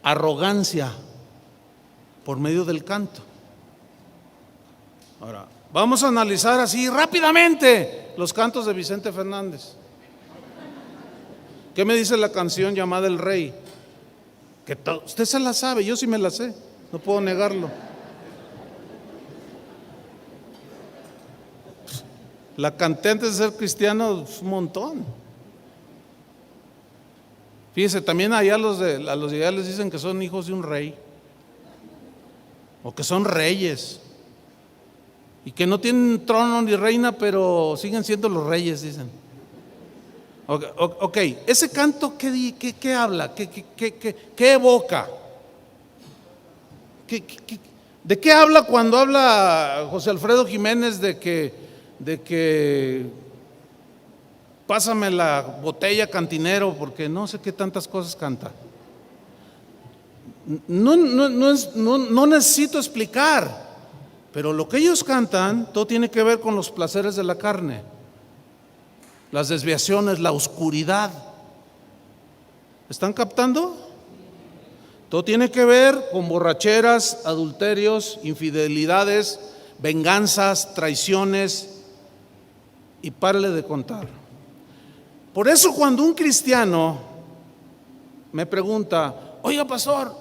arrogancia por medio del canto. Ahora, vamos a analizar así rápidamente los cantos de Vicente Fernández. ¿Qué me dice la canción llamada El Rey? Que usted se la sabe, yo sí me la sé, no puedo negarlo. La canté antes de ser cristiano un montón. Fíjese, también allá a los de allá les dicen que son hijos de un rey, o que son reyes, y que no tienen trono ni reina, pero siguen siendo los reyes, dicen. Ok, ese canto, ¿qué habla? ¿Qué evoca? ¿De qué habla cuando habla José Alfredo Jiménez de que pásame la botella, cantinero, porque no sé qué tantas cosas canta? No necesito explicar, pero lo que ellos cantan, todo tiene que ver con los placeres de la carne, las desviaciones, la oscuridad. ¿Están captando? Todo tiene que ver con borracheras, adulterios, infidelidades, venganzas, traiciones, y párale de contar. Por eso cuando un cristiano me pregunta: oiga pastor,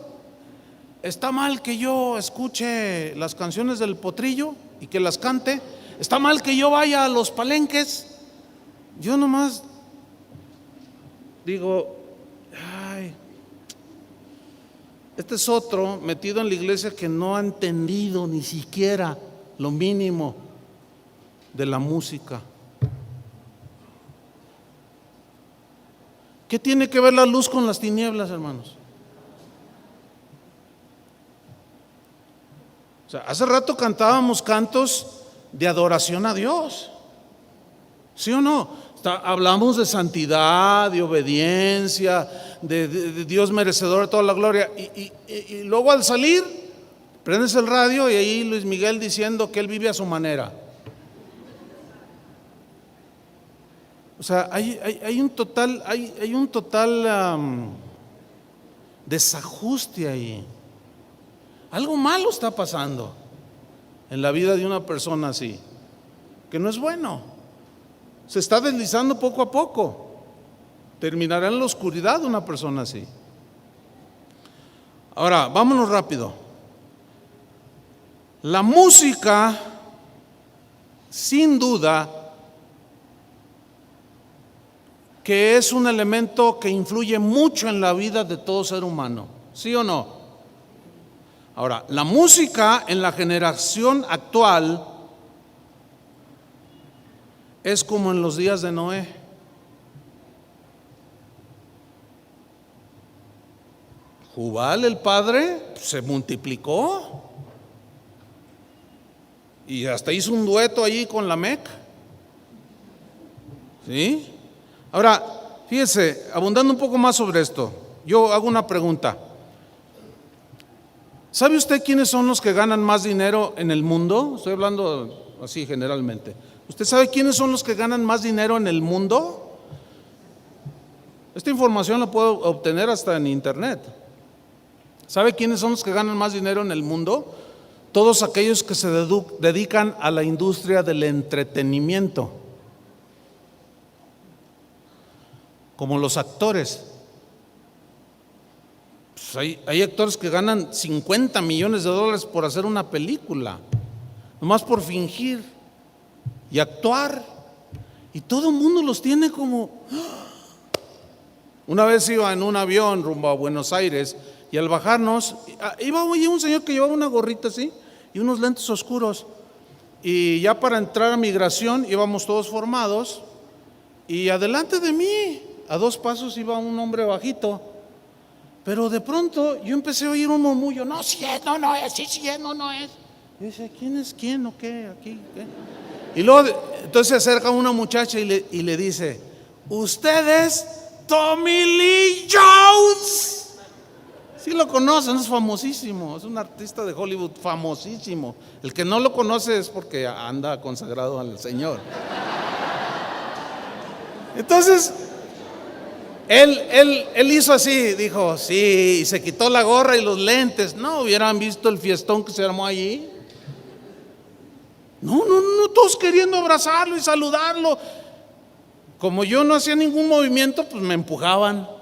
¿está mal que yo escuche las canciones del Potrillo y que las cante? ¿Está mal que yo vaya a los palenques? Yo nomás digo: ay, este es otro metido en la iglesia que no ha entendido ni siquiera lo mínimo de la música. ¿Qué tiene que ver la luz con las tinieblas, hermanos? O sea, hace rato cantábamos cantos de adoración a Dios, ¿sí o no? Hablamos de santidad, de obediencia, de Dios merecedor de toda la gloria, y luego al salir prendes el radio y ahí Luis Miguel diciendo que él vive a su manera. O sea, hay un total desajuste ahí. Algo malo está pasando en la vida de una persona así, que no es bueno. Se está deslizando poco a poco. Terminará en la oscuridad una persona así. Ahora, vámonos rápido. La música, sin duda, que es un elemento que influye mucho en la vida de todo ser humano, ¿sí o no? Ahora, la música en la generación actual es como en los días de Noé. Jubal, el padre, se multiplicó y hasta hizo un dueto allí con Lamec. ¿Sí? Ahora, fíjese, abundando un poco más sobre esto, yo hago una pregunta. ¿Sabe usted quiénes son los que ganan más dinero en el mundo? Estoy hablando así generalmente. ¿Usted sabe quiénes son los que ganan más dinero en el mundo? Esta información la puedo obtener hasta en internet. ¿Sabe quiénes son los que ganan más dinero en el mundo? Todos aquellos que se dedican a la industria del entretenimiento, como los actores. Pues hay actores que ganan 50 millones de dólares por hacer una película, nomás por fingir y actuar, y todo el mundo los tiene como… Una vez iba en un avión rumbo a Buenos Aires y al bajarnos iba un señor que llevaba una gorrita así y unos lentes oscuros, y ya para entrar a migración íbamos todos formados, y adelante de mí a 2 pasos iba un hombre bajito, pero de pronto yo empecé a oír un murmullo: no, sí es, no, no es, sí, sí es, no, no es. Y dice: ¿quién es quién o qué? Aquí, ¿qué? Y luego entonces se acerca una muchacha y le dice: ¿usted es Tommy Lee Jones? Sí lo conocen, es famosísimo, es un artista de Hollywood famosísimo. El que no lo conoce es porque anda consagrado al Señor. Entonces él hizo así, dijo sí, y se quitó la gorra y los lentes. No hubieran visto el fiestón que se armó allí. No, todos queriendo abrazarlo y saludarlo. Como yo no hacía ningún movimiento, pues me empujaban.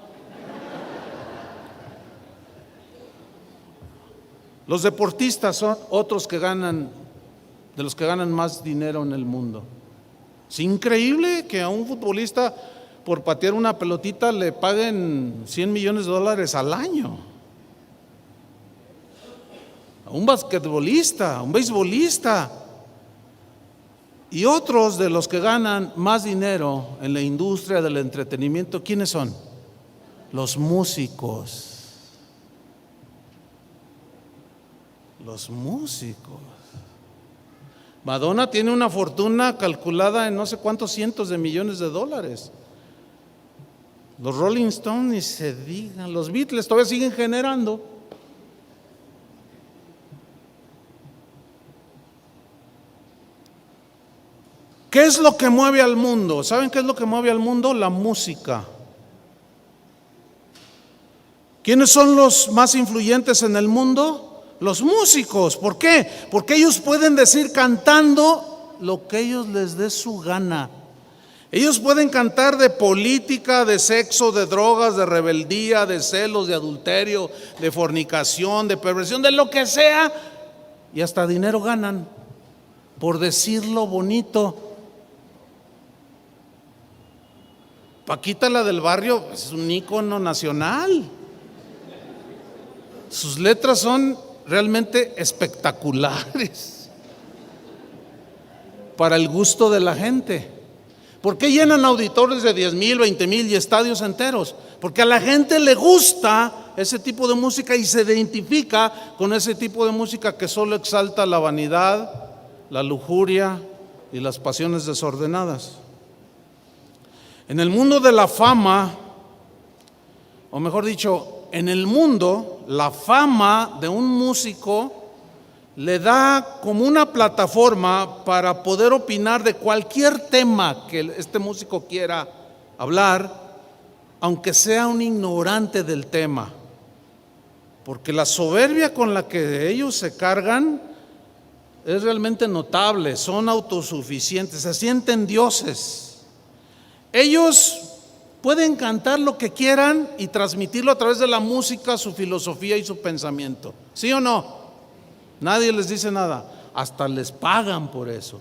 Los deportistas son otros que ganan, de los que ganan más dinero en el mundo. Es increíble que a un futbolista por patear una pelotita le paguen 100 millones de dólares al año. A un basquetbolista, a un beisbolista. Y otros de los que ganan más dinero en la industria del entretenimiento, ¿quiénes son? Los músicos. Los músicos. Madonna tiene una fortuna calculada en no sé cuántos cientos de millones de dólares. Los Rolling Stones ni se digan, los Beatles todavía siguen generando. ¿Qué es lo que mueve al mundo? ¿Saben qué es lo que mueve al mundo? La música. ¿Quiénes son los más influyentes en el mundo? Los músicos. ¿Por qué? Porque ellos pueden decir cantando lo que ellos les dé su gana. Ellos pueden cantar de política, de sexo, de drogas, de rebeldía, de celos, de adulterio, de fornicación, de perversión, de lo que sea, y hasta dinero ganan por decirlo bonito. Paquita, la del barrio, es un ícono nacional. Sus letras son realmente espectaculares para el gusto de la gente. ¿Por qué llenan auditorios de 10,000, 20,000 y estadios enteros? Porque a la gente le gusta ese tipo de música y se identifica con ese tipo de música que solo exalta la vanidad, la lujuria y las pasiones desordenadas. En el mundo de la fama, o mejor dicho, en el mundo, la fama de un músico le da como una plataforma para poder opinar de cualquier tema que este músico quiera hablar, aunque sea un ignorante del tema. Porque la soberbia con la que ellos se cargan es realmente notable, son autosuficientes, se sienten dioses. Ellos pueden cantar lo que quieran y transmitirlo a través de la música, su filosofía y su pensamiento. ¿Sí o no? Nadie les dice nada, hasta les pagan por eso.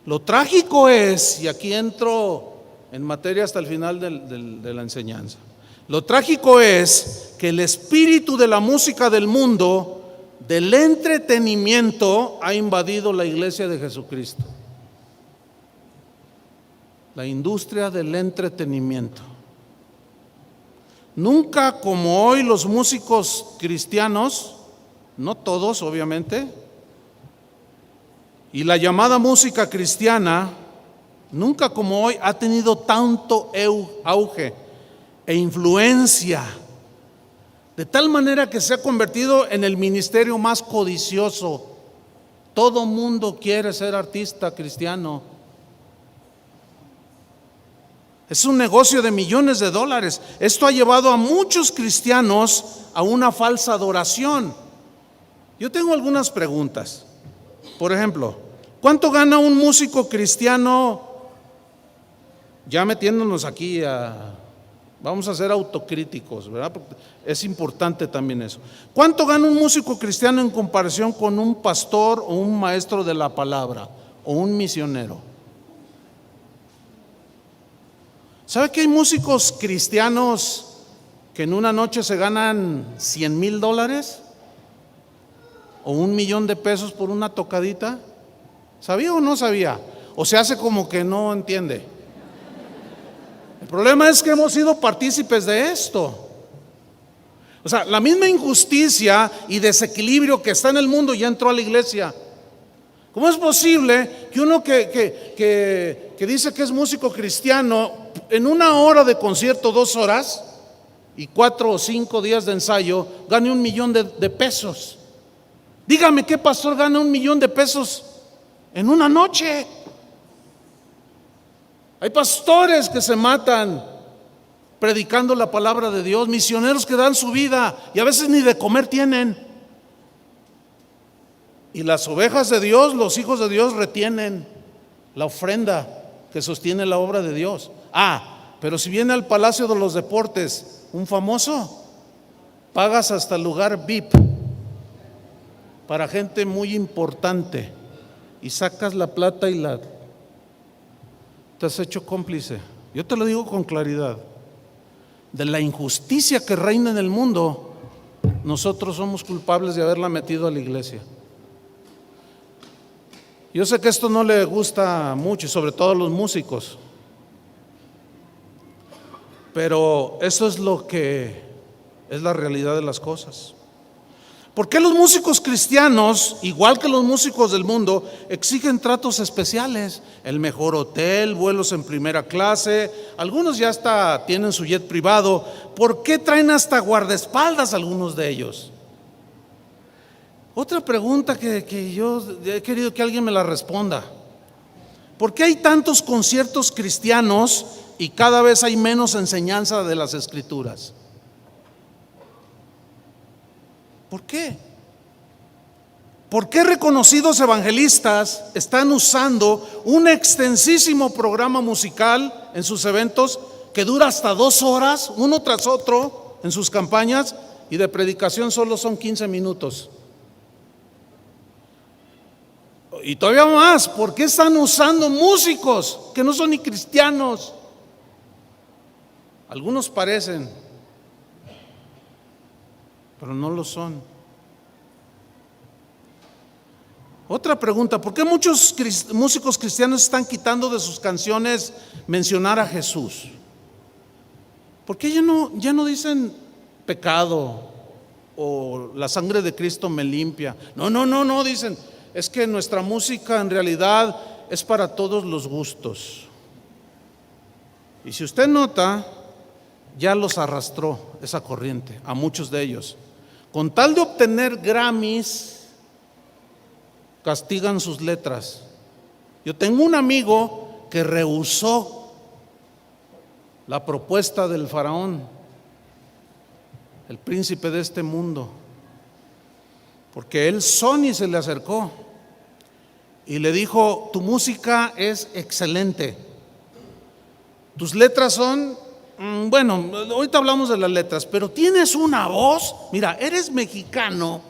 Lo trágico es, y aquí entro en materia hasta el final de la enseñanza. Lo trágico es que el espíritu de la música del mundo, del entretenimiento, ha invadido la iglesia de Jesucristo. La industria del entretenimiento. Nunca como hoy los músicos cristianos, no todos obviamente, y la llamada música cristiana, nunca como hoy ha tenido tanto auge e influencia, de tal manera que se ha convertido en el ministerio más codicioso. Todo mundo quiere ser artista cristiano. Es un negocio de millones de dólares. Esto ha llevado a muchos cristianos a una falsa adoración. Yo tengo algunas preguntas. Por ejemplo, ¿cuánto gana un músico cristiano? Ya metiéndonos aquí vamos a ser autocríticos, ¿verdad? Porque es importante también eso. ¿Cuánto gana un músico cristiano en comparación con un pastor o un maestro de la palabra o un misionero? ¿Sabe que hay músicos cristianos que en una noche se ganan $100,000 o $1,000,000 por una tocadita? ¿Sabía o no sabía? O se hace como que no entiende. El problema es que hemos sido partícipes de esto. O sea, la misma injusticia y desequilibrio que está en el mundo ya entró a la iglesia. ¿Cómo es posible que uno que dice que es músico cristiano, en una hora de concierto, 2 horas y 4 o 5 días de ensayo, gane $1,000,000? Dígame, ¿qué pastor gana $1,000,000 en una noche? Hay pastores que se matan predicando la palabra de Dios, misioneros que dan su vida y a veces ni de comer tienen. Y las ovejas de Dios, los hijos de Dios, retienen la ofrenda que sostiene la obra de Dios. Pero si viene al Palacio de los Deportes un famoso, pagas hasta el lugar VIP para gente muy importante y sacas la plata y te has hecho cómplice. Yo te lo digo con claridad. De la injusticia que reina en el mundo, nosotros somos culpables de haberla metido a la iglesia. Yo sé que esto no le gusta mucho, sobre todo a los músicos, pero eso es lo que es la realidad de las cosas. ¿Por qué los músicos cristianos, igual que los músicos del mundo, exigen tratos especiales? El mejor hotel, vuelos en primera clase, algunos ya hasta tienen su jet privado. ¿Por qué traen hasta guardaespaldas algunos de ellos? Otra pregunta que yo he querido que alguien me la responda. ¿Por qué hay tantos conciertos cristianos y cada vez hay menos enseñanza de las Escrituras? ¿Por qué? ¿Por qué reconocidos evangelistas están usando un extensísimo programa musical en sus eventos que dura hasta 2 horas, uno tras otro, en sus campañas, y de predicación solo son 15 minutos? Y todavía más, ¿por qué están usando músicos que no son ni cristianos? Algunos parecen, pero no lo son. Otra pregunta, ¿por qué muchos músicos cristianos están quitando de sus canciones mencionar a Jesús? ¿Por qué ya no dicen pecado o la sangre de Cristo me limpia? No, dicen, es que nuestra música en realidad es para todos los gustos. Y si usted nota, ya los arrastró esa corriente, a muchos de ellos. Con tal de obtener Grammys, castigan sus letras. Yo tengo un amigo que rehusó la propuesta del faraón, el príncipe de este mundo, porque él, Sony, se le acercó y le dijo: tu música es excelente, tus letras son, bueno, ahorita hablamos de las letras, pero tienes una voz, mira, eres mexicano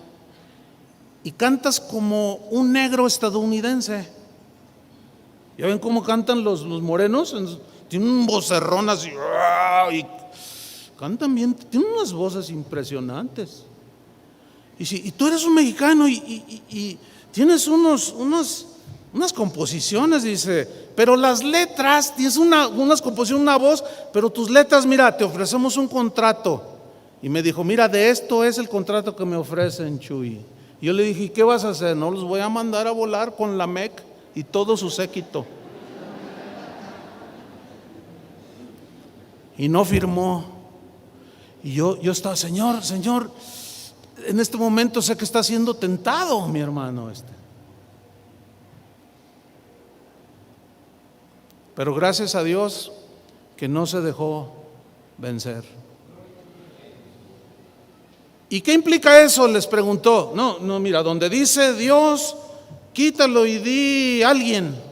y cantas como un negro estadounidense. ¿Ya ven cómo cantan los morenos? tienen un vocerrón así, y cantan bien, tienen unas voces impresionantes. Y tú eres un mexicano y tienes unas composiciones, dice, pero las letras, tienes unas composiciones, una voz, pero tus letras, mira, te ofrecemos un contrato. Y me dijo, mira, de esto es el contrato que me ofrecen, Chuy. Y yo le dije, ¿y qué vas a hacer? No, los voy a mandar a volar con la MEC y todo su séquito. Y no firmó. Y yo estaba, Señor, en este momento sé que está siendo tentado mi hermano Pero gracias a Dios que no se dejó vencer. ¿Y qué implica eso? Les preguntó. No, mira, donde dice Dios, quítalo y di alguien.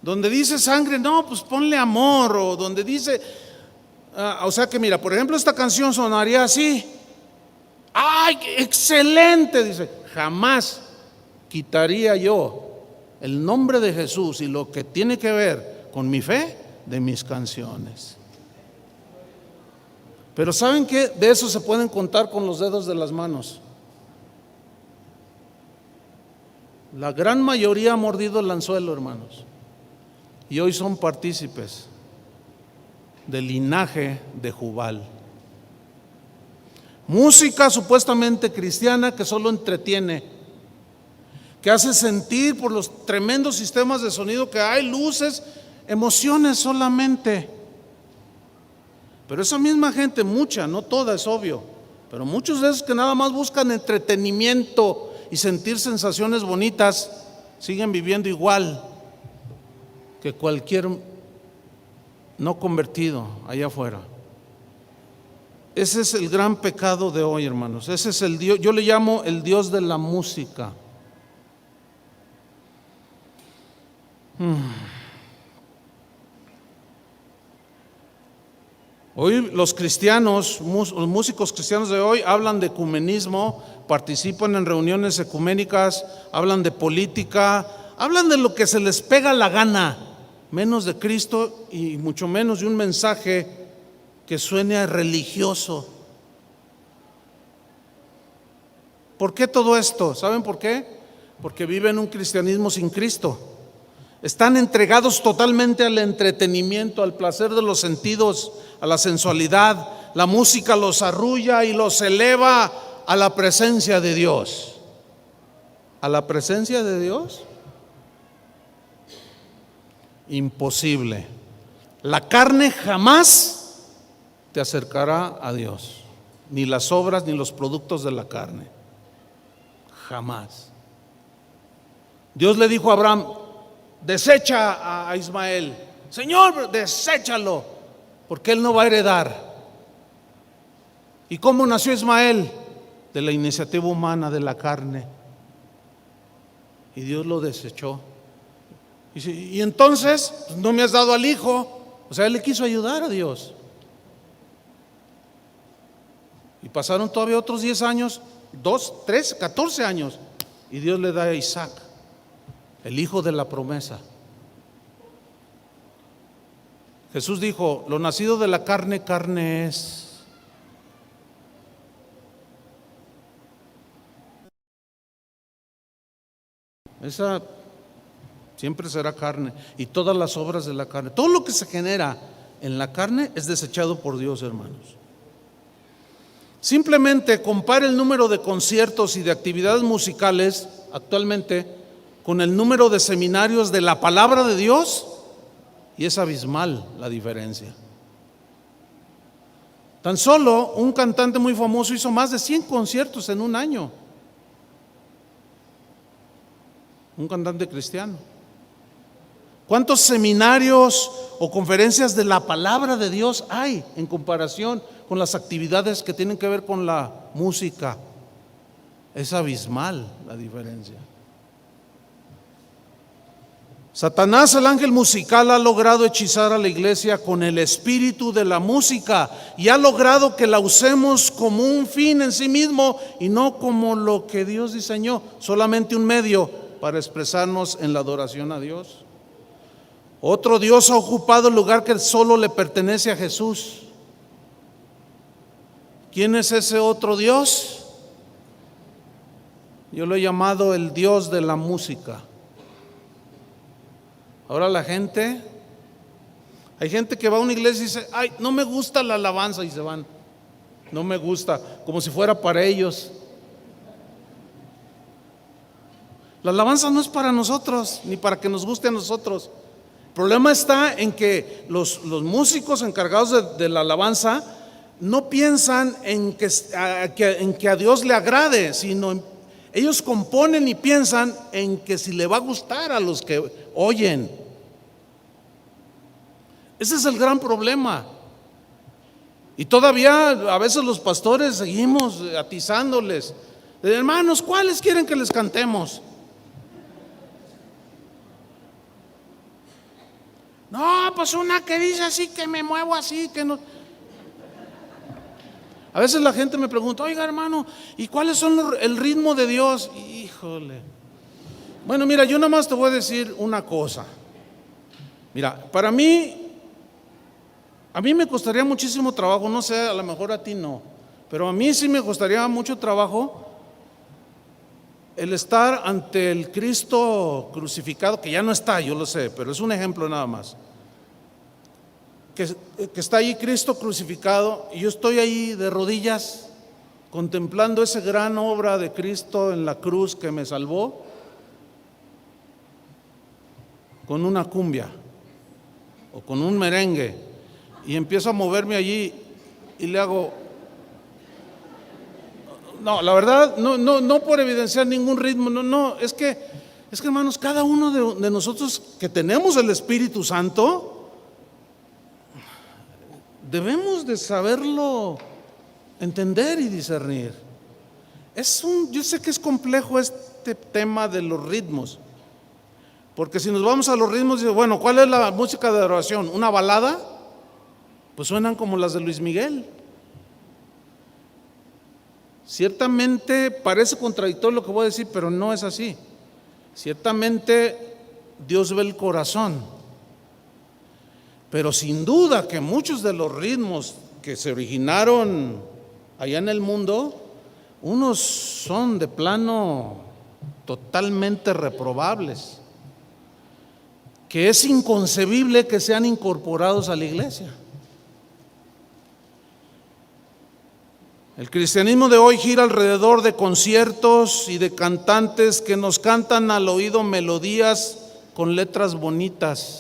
Donde dice sangre, no, pues ponle amor. O donde dice, o sea que mira, por ejemplo, esta canción sonaría así. ¡Ay, excelente! Dice, jamás quitaría yo el nombre de Jesús y lo que tiene que ver con mi fe de mis canciones. Pero ¿saben qué? De eso se pueden contar con los dedos de las manos. La gran mayoría ha mordido el anzuelo, hermanos, y hoy son partícipes del linaje de Jubal. Música supuestamente cristiana que solo entretiene, que hace sentir por los tremendos sistemas de sonido que hay, luces, emociones solamente. Pero esa misma gente, mucha, no toda, es obvio, pero muchos de esos que nada más buscan entretenimiento y sentir sensaciones bonitas, siguen viviendo igual que cualquier no convertido allá afuera. Ese es el gran pecado de hoy, hermanos. Ese es el Dios, yo le llamo el Dios de la música. Hoy los cristianos, los músicos cristianos de hoy hablan de ecumenismo, participan en reuniones ecuménicas, hablan de política, hablan de lo que se les pega la gana, menos de Cristo y mucho menos de un mensaje que suene religioso. ¿Por qué todo esto? ¿Saben por qué? Porque viven un cristianismo sin Cristo. Están entregados totalmente al entretenimiento, al placer de los sentidos, a la sensualidad. La música los arrulla y los eleva a la presencia de Dios. ¿A la presencia de Dios? Imposible. La carne jamás te acercará a Dios, ni las obras ni los productos de la carne. Jamás. Dios le dijo a Abraham, desecha a Ismael. Señor, deséchalo, porque él no va a heredar. ¿Y cómo nació Ismael? De la iniciativa humana, de la carne. Y Dios lo desechó. Y entonces, pues no me has dado al hijo. O sea, él le quiso ayudar a Dios. Y pasaron todavía otros 10 años, 2, 3, 14 años. Y Dios le da a Isaac, el hijo de la promesa. Jesús dijo, lo nacido de la carne, carne es. Esa siempre será carne. Y todas las obras de la carne, todo lo que se genera en la carne es desechado por Dios, hermanos. Simplemente compare el número de conciertos y de actividades musicales actualmente con el número de seminarios de la palabra de Dios y es abismal la diferencia. Tan solo un cantante muy famoso hizo más de 100 conciertos en un año. Un cantante cristiano. ¿Cuántos seminarios o conferencias de la palabra de Dios hay en comparación con las actividades que tienen que ver con la música? Es abismal la diferencia. Satanás, el ángel musical, ha logrado hechizar a la iglesia con el espíritu de la música y ha logrado que la usemos como un fin en sí mismo y no como lo que Dios diseñó, solamente un medio para expresarnos en la adoración a Dios. Otro Dios ha ocupado el lugar que solo le pertenece a Jesús. ¿Quién es ese otro Dios? Yo lo he llamado el Dios de la música. Ahora hay gente que va a una iglesia y dice: ay, no me gusta la alabanza, y se van. No me gusta, como si fuera para ellos. La alabanza no es para nosotros, ni para que nos guste a nosotros. El problema está en que los músicos encargados de la alabanza no piensan en que a Dios le agrade, sino ellos componen y piensan en que si le va a gustar a los que oyen. Ese es el gran problema. Y todavía a veces los pastores seguimos atizándoles: hermanos, ¿cuáles quieren que les cantemos? No, pues una que dice así, que me muevo así, que no. A veces la gente me pregunta: oiga, hermano, ¿y cuáles son el ritmo de Dios? Híjole. Bueno, mira, yo nada más te voy a decir una cosa. Mira, a mí me costaría muchísimo trabajo, no sé, a lo mejor a ti no, pero a mí sí me costaría mucho trabajo el estar ante el Cristo crucificado, que ya no está, yo lo sé, pero es un ejemplo nada más. Que está ahí Cristo crucificado y yo estoy ahí de rodillas contemplando esa gran obra de Cristo en la cruz que me salvó, con una cumbia o con un merengue, y empiezo a moverme allí y le hago. No, la verdad, no por evidenciar ningún ritmo, no, es que hermanos, cada uno de nosotros que tenemos el Espíritu Santo, debemos de saberlo entender y discernir. Yo sé que es complejo este tema de los ritmos, porque si nos vamos a los ritmos, bueno, ¿cuál es la música de adoración? ¿Una balada? Pues suenan como las de Luis Miguel. Ciertamente parece contradictorio lo que voy a decir, pero no es así. Ciertamente Dios ve el corazón, pero sin duda que muchos de los ritmos que se originaron allá en el mundo, unos son de plano totalmente reprobables, que es inconcebible que sean incorporados a la iglesia. El cristianismo de hoy gira alrededor de conciertos y de cantantes que nos cantan al oído melodías con letras bonitas.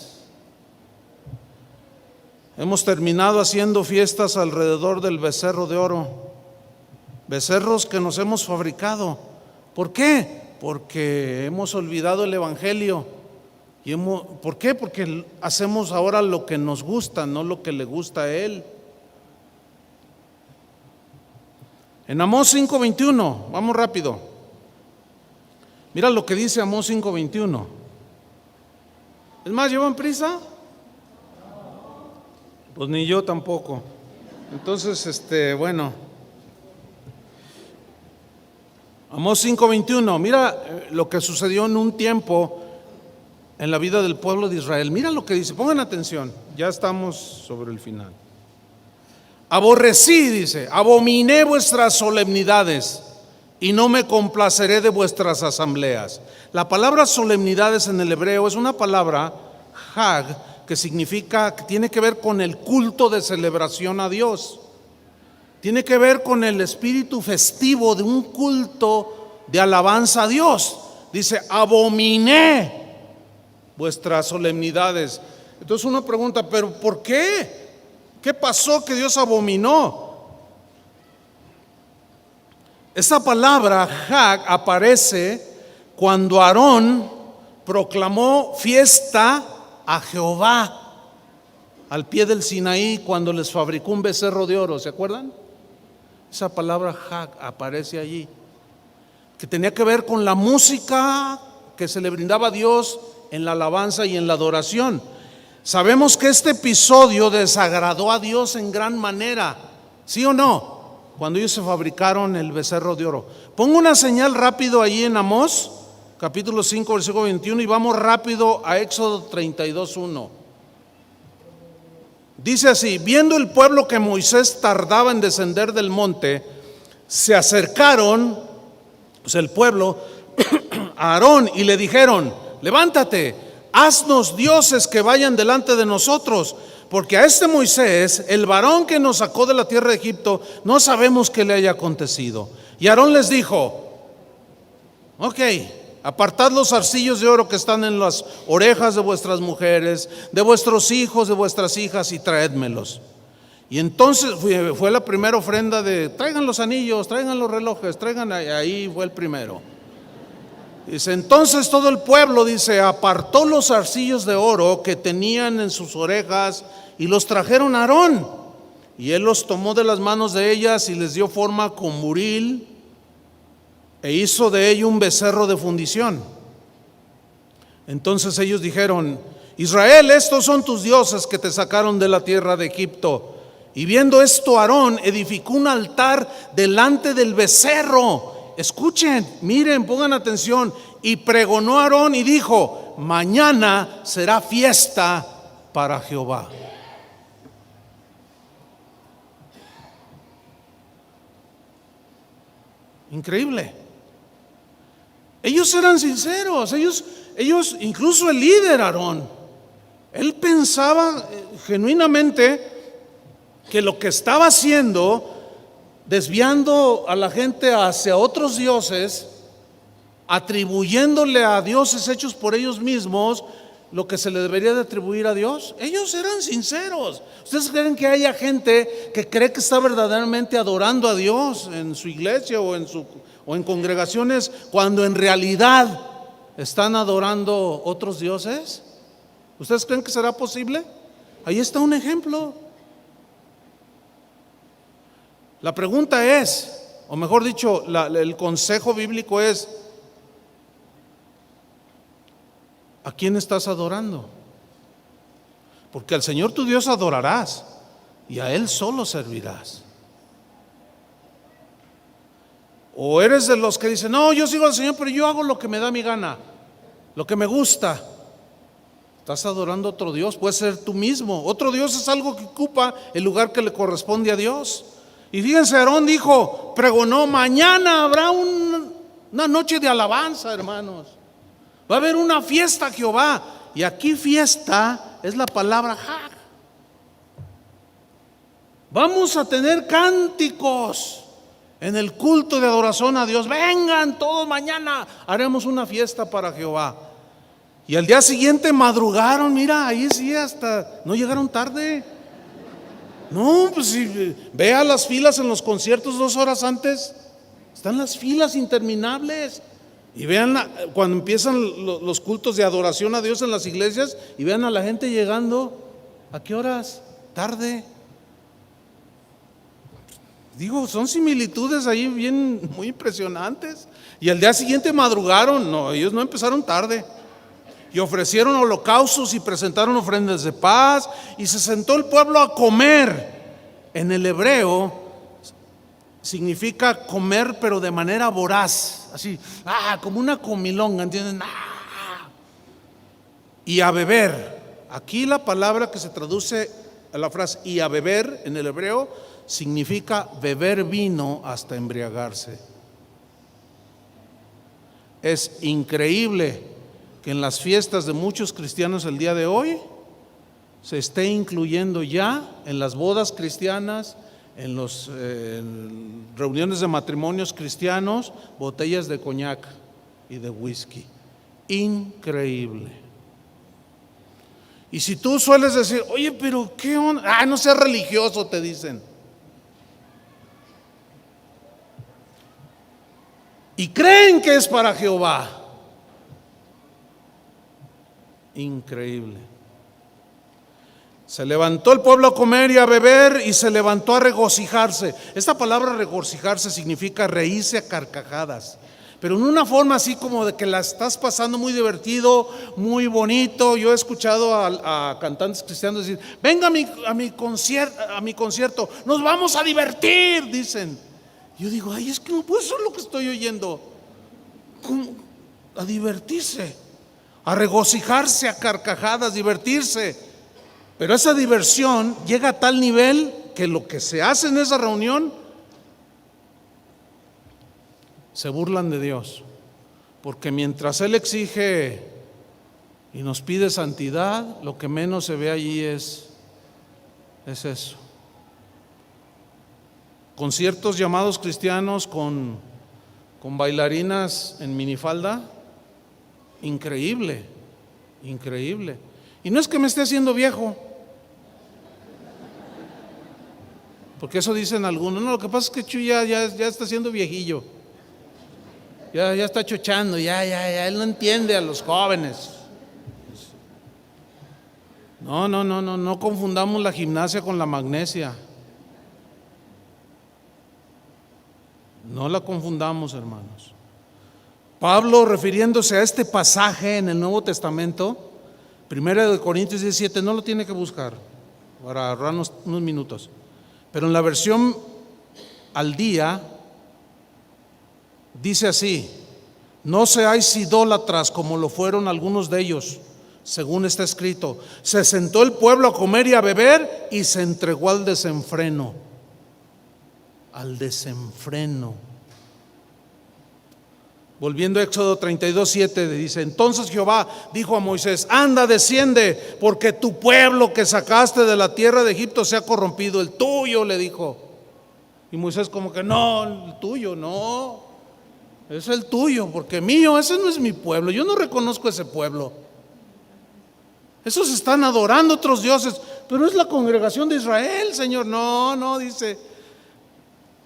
Hemos terminado haciendo fiestas alrededor del becerro de oro, becerros que nos hemos fabricado. ¿Por qué? Porque hemos olvidado el evangelio. ¿Por qué? Porque hacemos ahora lo que nos gusta, no lo que le gusta a Él. En Amós 5:21, vamos rápido. Mira lo que dice Amós 5:21. Es más, ¿llevan prisa? Pues ni yo tampoco. Entonces, bueno. Amós 5:21, mira lo que sucedió en un tiempo en la vida del pueblo de Israel. Mira lo que dice, pongan atención, ya estamos sobre el final. Aborrecí, dice, abominé vuestras solemnidades y no me complaceré de vuestras asambleas. La palabra solemnidades en el hebreo es una palabra, hag, que significa, que tiene que ver con el culto de celebración a Dios. Tiene que ver con el espíritu festivo de un culto de alabanza a Dios. Dice, abominé vuestras solemnidades. Entonces uno pregunta, ¿pero por qué? ¿Qué pasó que Dios abominó? Esa palabra Hag aparece cuando Aarón proclamó fiesta a Jehová al pie del Sinaí, cuando les fabricó un becerro de oro. ¿Se acuerdan? Esa palabra Hag aparece allí, que tenía que ver con la música que se le brindaba a Dios en la alabanza y en la adoración. Sabemos que este episodio desagradó a Dios en gran manera, ¿sí o no? Cuando ellos se fabricaron el becerro de oro. Pongo una señal rápido ahí en Amós capítulo 5, versículo 21, y vamos rápido a Éxodo 32:1. Dice así: viendo el pueblo que Moisés tardaba en descender del monte, se acercaron, pues el pueblo, a Aarón y le dijeron: levántate, haznos dioses que vayan delante de nosotros, porque a este Moisés, el varón que nos sacó de la tierra de Egipto, no sabemos qué le haya acontecido. Y Aarón les dijo: ok, apartad los zarcillos de oro que están en las orejas de vuestras mujeres, de vuestros hijos, de vuestras hijas, y traédmelos. Y entonces fue la primera ofrenda de: traigan los anillos, traigan los relojes, traigan. Ahí fue el primero. Dice: entonces todo el pueblo, dice, apartó los zarcillos de oro que tenían en sus orejas y los trajeron a Aarón. Y él los tomó de las manos de ellas y les dio forma con buril, e hizo de ello un becerro de fundición. Entonces ellos dijeron: Israel, estos son tus dioses que te sacaron de la tierra de Egipto. Y viendo esto, Aarón edificó un altar delante del becerro. Escuchen, miren, pongan atención. Y pregonó a Aarón y dijo: mañana será fiesta para Jehová. Increíble. Ellos eran sinceros, ellos, incluso el líder Aarón, él pensaba genuinamente que lo que estaba haciendo, desviando a la gente hacia otros dioses, atribuyéndole a dioses hechos por ellos mismos lo que se le debería de atribuir a Dios. Ellos eran sinceros. ¿Ustedes creen que haya gente que cree que está verdaderamente adorando a Dios en su iglesia o en congregaciones, cuando en realidad están adorando otros dioses? ¿Ustedes creen que será posible? Ahí está un ejemplo. La pregunta es, o mejor dicho, el consejo bíblico es: ¿a quién estás adorando? Porque al Señor tu Dios adorarás y a Él solo servirás. O eres de los que dicen: no, yo sigo al Señor, pero yo hago lo que me da mi gana, lo que me gusta. Estás adorando a otro Dios, puede ser tú mismo. Otro Dios es algo que ocupa el lugar que le corresponde a Dios. Y fíjense, Aarón dijo, pregonó: mañana habrá una noche de alabanza, hermanos. Va a haber una fiesta a Jehová. Y aquí fiesta es la palabra Hag. Vamos a tener cánticos en el culto de adoración a Dios. Vengan todos, mañana haremos una fiesta para Jehová. Y al día siguiente madrugaron, mira, ahí sí, hasta no llegaron tarde. No, pues si vea las filas en los conciertos 2 horas antes, están las filas interminables. Y vean cuando empiezan los cultos de adoración a Dios en las iglesias, y vean a la gente llegando. ¿A qué horas? Tarde. Digo, son similitudes ahí bien, muy impresionantes. Y al día siguiente madrugaron. No, ellos no empezaron tarde. Y ofrecieron holocaustos y presentaron ofrendas de paz, y se sentó el pueblo a comer. En el hebreo significa comer, pero de manera voraz, así, como una comilonga, ¿entienden? Y a beber. Aquí la palabra que se traduce a la frase y a beber en el hebreo significa beber vino hasta embriagarse. Es increíble que en las fiestas de muchos cristianos el día de hoy se esté incluyendo ya en las bodas cristianas, en las reuniones de matrimonios cristianos, botellas de coñac y de whisky. Increíble. Y si tú sueles decir: oye, pero ¿qué onda? No seas religioso, te dicen. Y creen que es para Jehová. Increíble. Se levantó el pueblo a comer y a beber, y se levantó a regocijarse. Esta palabra regocijarse significa reírse a carcajadas, pero en una forma así como de que la estás pasando muy divertido, muy bonito. Yo he escuchado a cantantes cristianos decir: venga a mi concierto, nos vamos a divertir, dicen. Yo digo: ay, es que no puede ser lo que estoy oyendo. ¿Cómo? a divertirse, a regocijarse a carcajadas, divertirse. Pero esa diversión llega a tal nivel que lo que se hace en esa reunión, se burlan de Dios. Porque mientras Él exige y nos pide santidad, lo que menos se ve allí es eso. Conciertos llamados cristianos con bailarinas en minifalda, increíble, increíble. Y no es que me esté haciendo viejo, porque eso dicen algunos. No, lo que pasa es que Chuy ya está siendo viejillo, ya está chochando, ya él no entiende a los jóvenes. No confundamos la gimnasia con la magnesia. No la confundamos, hermanos. Pablo, refiriéndose a este pasaje en el Nuevo Testamento, 1 Corintios 17, no lo tiene que buscar para ahorrarnos unos minutos, pero en la versión al día dice así: no seáis idólatras como lo fueron algunos de ellos, según está escrito, se sentó el pueblo a comer y a beber y se entregó al desenfreno. Al desenfreno. Volviendo a Éxodo 32:7 dice: entonces Jehová dijo a Moisés: anda, desciende, porque tu pueblo que sacaste de la tierra de Egipto se ha corrompido. El tuyo, le dijo. Y Moisés como que no, el tuyo no, es el tuyo, porque mío, ese no es mi pueblo, yo no reconozco ese pueblo. Esos están adorando otros dioses, pero es la congregación de Israel, Señor. No, dice,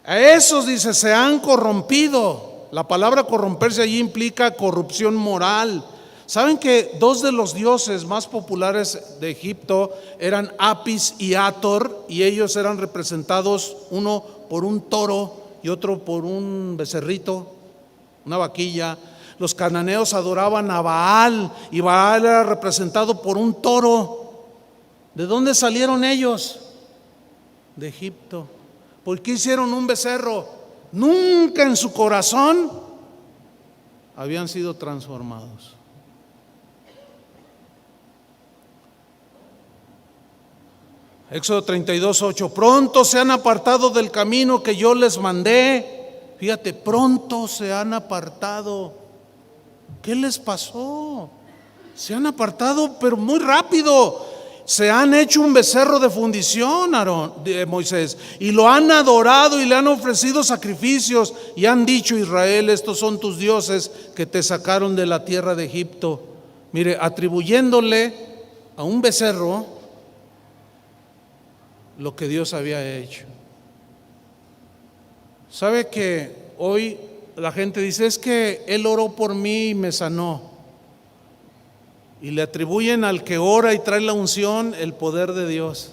a esos, dice, se han corrompido. La palabra corromperse allí implica corrupción moral. ¿Saben que dos de los dioses más populares de Egipto eran Apis y Hathor? Y ellos eran representados, uno por un toro y otro por un becerrito, una vaquilla. Los cananeos adoraban a Baal y Baal era representado por un toro. ¿De dónde salieron ellos? De Egipto. ¿Por qué hicieron un becerro? Nunca en su corazón habían sido transformados. Éxodo 32:8, pronto se han apartado del camino que yo les mandé. Fíjate, pronto se han apartado. ¿Qué les pasó? Se han apartado, pero muy rápido. Se han hecho un becerro de fundición, Moisés, y lo han adorado y le han ofrecido sacrificios y han dicho: Israel, estos son tus dioses que te sacaron de la tierra de Egipto. Mire, atribuyéndole a un becerro lo que Dios había hecho. ¿Sabe que hoy la gente dice: es que Él oró por mí y me sanó? Y le atribuyen al que ora y trae la unción el poder de Dios.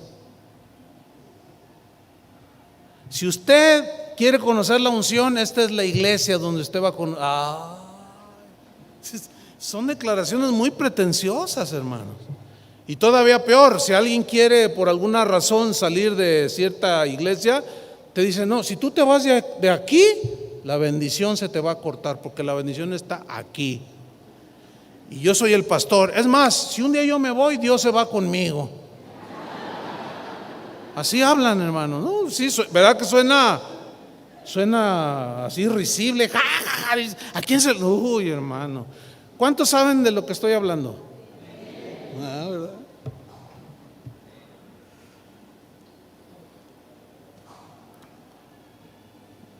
Si usted quiere conocer la unción, esta es la iglesia donde usted va con... son declaraciones muy pretenciosas, hermanos. Y todavía peor, si alguien quiere por alguna razón salir de cierta iglesia, te dice: no, si tú te vas de aquí, la bendición se te va a cortar, porque la bendición está aquí. Y yo soy el pastor. Es más, si un día yo me voy, Dios se va conmigo. Así hablan, hermano. No, sí, ¿verdad que suena así risible? ¿A quién se? Uy, hermano. ¿Cuántos saben de lo que estoy hablando? ¿Verdad?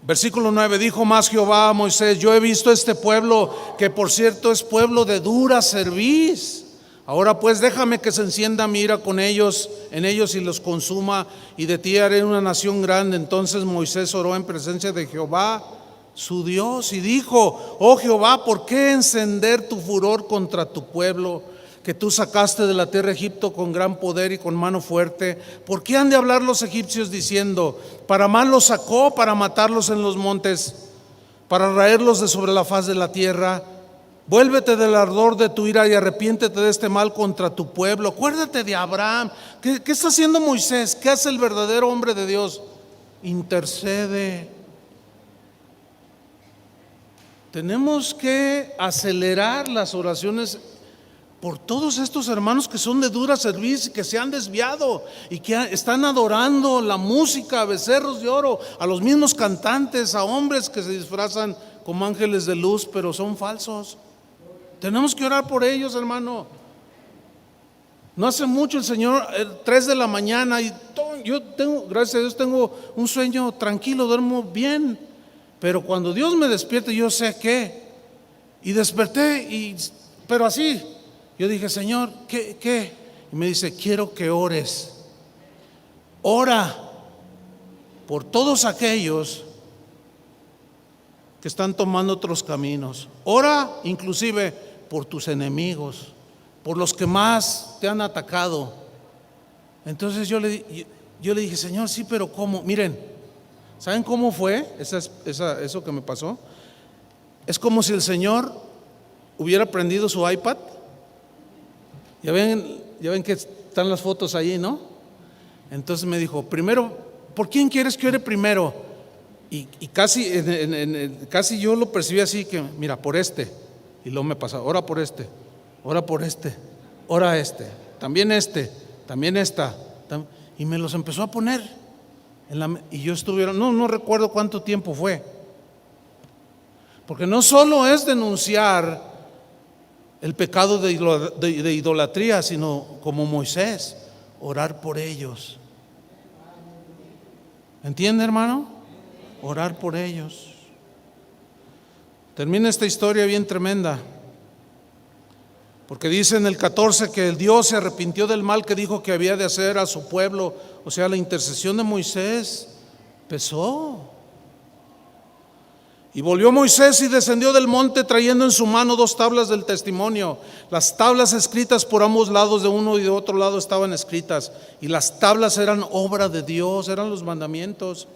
Versículo 9, dijo más Jehová a Moisés: yo he visto este pueblo, que por cierto es pueblo de dura cerviz. Ahora pues déjame que se encienda mi ira con ellos, en ellos, y los consuma, y de ti haré una nación grande. Entonces Moisés oró en presencia de Jehová, su Dios, y dijo: oh Jehová, ¿por qué encender tu furor contra tu pueblo, que tú sacaste de la tierra de Egipto con gran poder y con mano fuerte? ¿Por qué han de hablar los egipcios diciendo: para mal los sacó, para matarlos en los montes, para raerlos de sobre la faz de la tierra? Vuélvete del ardor de tu ira y arrepiéntete de este mal contra tu pueblo. Acuérdate de Abraham. ¿Qué está haciendo Moisés? ¿Qué hace el verdadero hombre de Dios? Intercede. Tenemos que acelerar las oraciones por todos estos hermanos que son de dura servicio y que se han desviado y que están adorando la música, a becerros de oro, a los mismos cantantes, a hombres que se disfrazan como ángeles de luz, pero son falsos. Tenemos que orar por ellos, hermano. No hace mucho el Señor, 3 de la mañana, y yo tengo, gracias a Dios, tengo un sueño tranquilo, duermo bien, pero cuando Dios me despierta, yo sé qué, y desperté, pero así, yo dije, Señor, ¿qué? Y me dice, quiero que ores. Ora por todos aquellos que están tomando otros caminos. Ora inclusive por tus enemigos, por los que más te han atacado. Entonces yo le dije, Señor, sí, pero ¿cómo? Miren, ¿saben cómo fue eso que me pasó? Es como si el Señor hubiera prendido su iPad. Ya ven que están las fotos ahí, ¿no? Entonces me dijo, primero, ¿por quién quieres que ore primero? Y casi yo lo percibí así, que mira, por este. Y luego me pasa, ora por este, ora por este, ora este, también esta. Y me los empezó a poner. Y yo estuve, no recuerdo cuánto tiempo fue. Porque no solo es denunciar el pecado de idolatría, sino como Moisés, orar por ellos. ¿Entiende, hermano? Orar por ellos. Termina esta historia bien tremenda, porque dice en el 14 que el Dios se arrepintió del mal que dijo que había de hacer a su pueblo. O sea, la intercesión de Moisés pesó. Y volvió Moisés y descendió del monte trayendo en su mano 2 tablas del testimonio. Las tablas escritas por ambos lados, de uno y de otro lado, estaban escritas. Y las tablas eran obra de Dios, eran los mandamientos.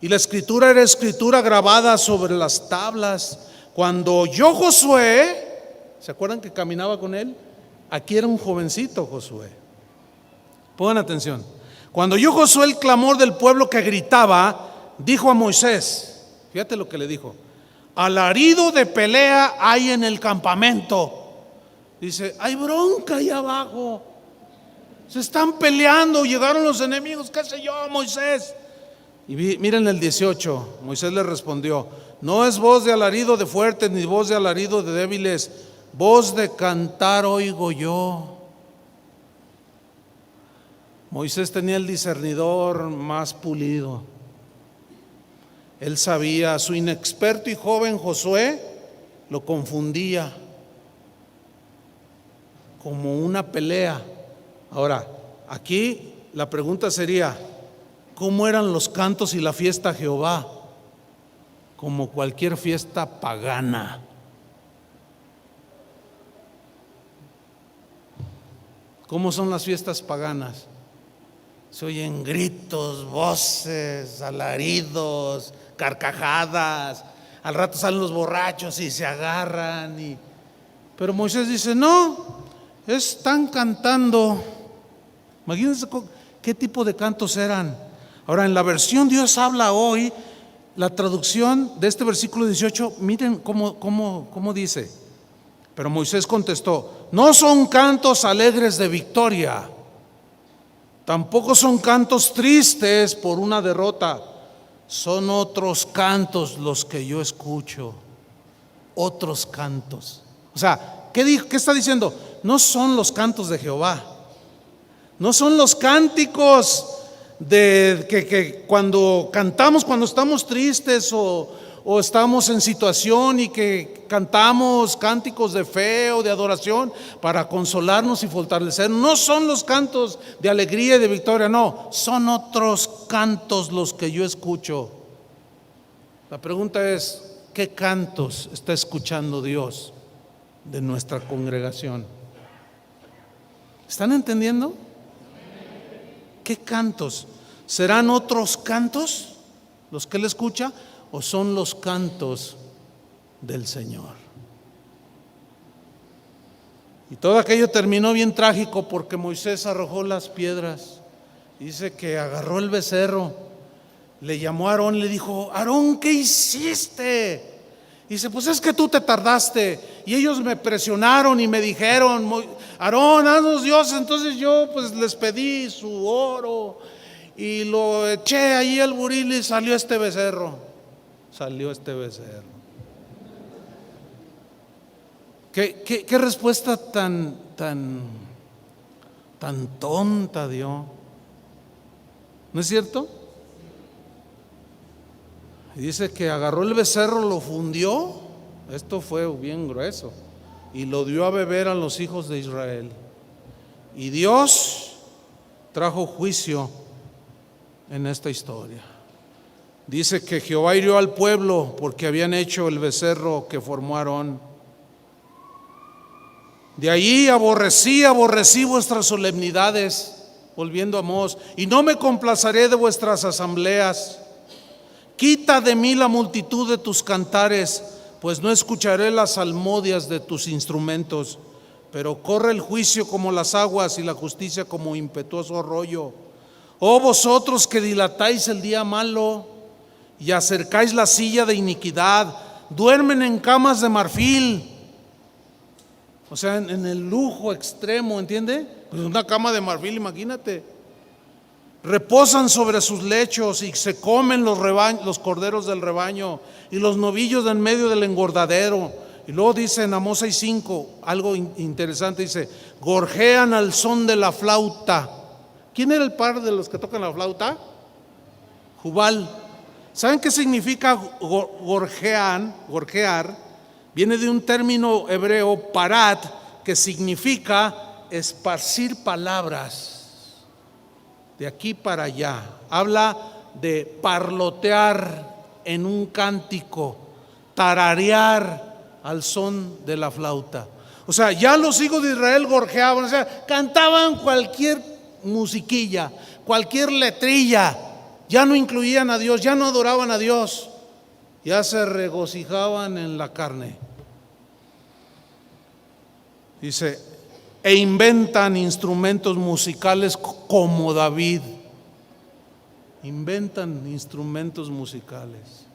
Y la escritura era escritura grabada sobre las tablas. Cuando oyó Josué, ¿se acuerdan que caminaba con él? Aquí era un jovencito Josué. Pongan atención. Cuando oyó Josué el clamor del pueblo que gritaba, dijo a Moisés, fíjate lo que le dijo, alarido de pelea hay en el campamento. Dice, hay bronca ahí abajo, se están peleando, llegaron los enemigos, qué sé yo, Moisés. Y miren el 18, Moisés le respondió, no es voz de alarido de fuertes, ni voz de alarido de débiles, voz de cantar oigo yo. Moisés tenía el discernidor más pulido. Él sabía, su inexperto y joven Josué lo confundía como una pelea. Ahora, aquí la pregunta sería, ¿cómo eran los cantos y la fiesta a Jehová? Como cualquier fiesta pagana. ¿Cómo son las fiestas paganas? Se oyen gritos, voces, alaridos, carcajadas. Al rato salen los borrachos y se agarran. Pero Moisés dice, no, están cantando. Imagínense qué tipo de cantos eran. Ahora, en la versión Dios habla hoy, la traducción de este versículo 18, miren cómo dice. Pero Moisés contestó, no son cantos alegres de victoria, tampoco son cantos tristes por una derrota, son otros cantos los que yo escucho, otros cantos. O sea, ¿qué está diciendo? No son los cantos de Jehová, no son los cánticos de que cuando cantamos cuando estamos tristes o estamos en situación y que cantamos cánticos de fe o de adoración para consolarnos y fortalecernos. No son los cantos de alegría y de victoria, no, son otros cantos los que yo escucho. La pregunta es, ¿qué cantos está escuchando Dios de nuestra congregación? ¿Están entendiendo? ¿Qué cantos? ¿Serán otros cantos los que Él escucha o son los cantos del Señor? Y todo aquello terminó bien trágico porque Moisés arrojó las piedras. Dice que agarró el becerro, le llamó a Aarón, le dijo, Aarón, ¿qué hiciste? dice, pues es que tú te tardaste. Y ellos me presionaron y me dijeron, Aarón, haznos dioses. Entonces yo pues les pedí su oro y lo eché ahí al buril y salió este becerro. ¿Qué respuesta tan tonta dio? ¿No es cierto? Y dice que agarró el becerro, lo fundió, esto fue bien grueso, y lo dio a beber a los hijos de Israel. Y Dios trajo juicio en esta historia. Dice que Jehová hirió al pueblo porque habían hecho el becerro que formó Aarón. De ahí aborrecí vuestras solemnidades, volviendo a Amós, y no me complaceré de vuestras asambleas. Quita de mí la multitud de tus cantares, pues no escucharé las salmodias de tus instrumentos. Pero corre el juicio como las aguas y la justicia como impetuoso arroyo. Oh vosotros que dilatáis el día malo y acercáis la silla de iniquidad, duermen en camas de marfil. O sea, en el lujo extremo, ¿entiende? Pues una cama de marfil, imagínate. Reposan sobre sus lechos y se comen los corderos del rebaño y los novillos en medio del engordadero. Y luego dice en Amós 6:5 algo interesante, dice, gorjean al son de la flauta. ¿Quién era el par de los que tocan la flauta? Jubal. ¿Saben qué significa gorjear? Viene de un término hebreo, parat, que significa esparcir palabras de aquí para allá. Habla de parlotear en un cántico, tararear al son de la flauta. O sea, ya los hijos de Israel gorjeaban, o sea, cantaban cualquier musiquilla, cualquier letrilla, ya no incluían a Dios, ya no adoraban a Dios, ya se regocijaban en la carne. Dice, e inventan instrumentos musicales como David. Inventan instrumentos musicales,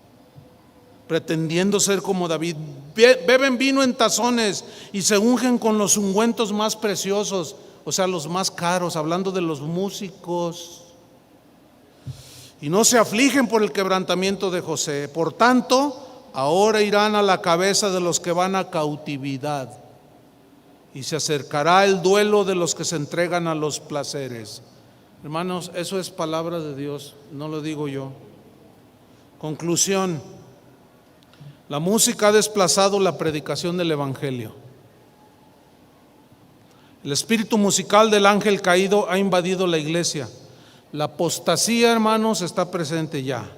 pretendiendo ser como David. Beben vino en tazones y se ungen con los ungüentos más preciosos, o sea, los más caros, hablando de los músicos. Y no se afligen por el quebrantamiento de José. Por tanto, ahora irán a la cabeza de los que van a cautividad, y se acercará el duelo de los que se entregan a los placeres. Hermanos, eso es palabra de Dios, no lo digo yo. Conclusión: la música ha desplazado la predicación del evangelio. El espíritu musical del ángel caído ha invadido la iglesia. La apostasía, hermanos, está presente ya.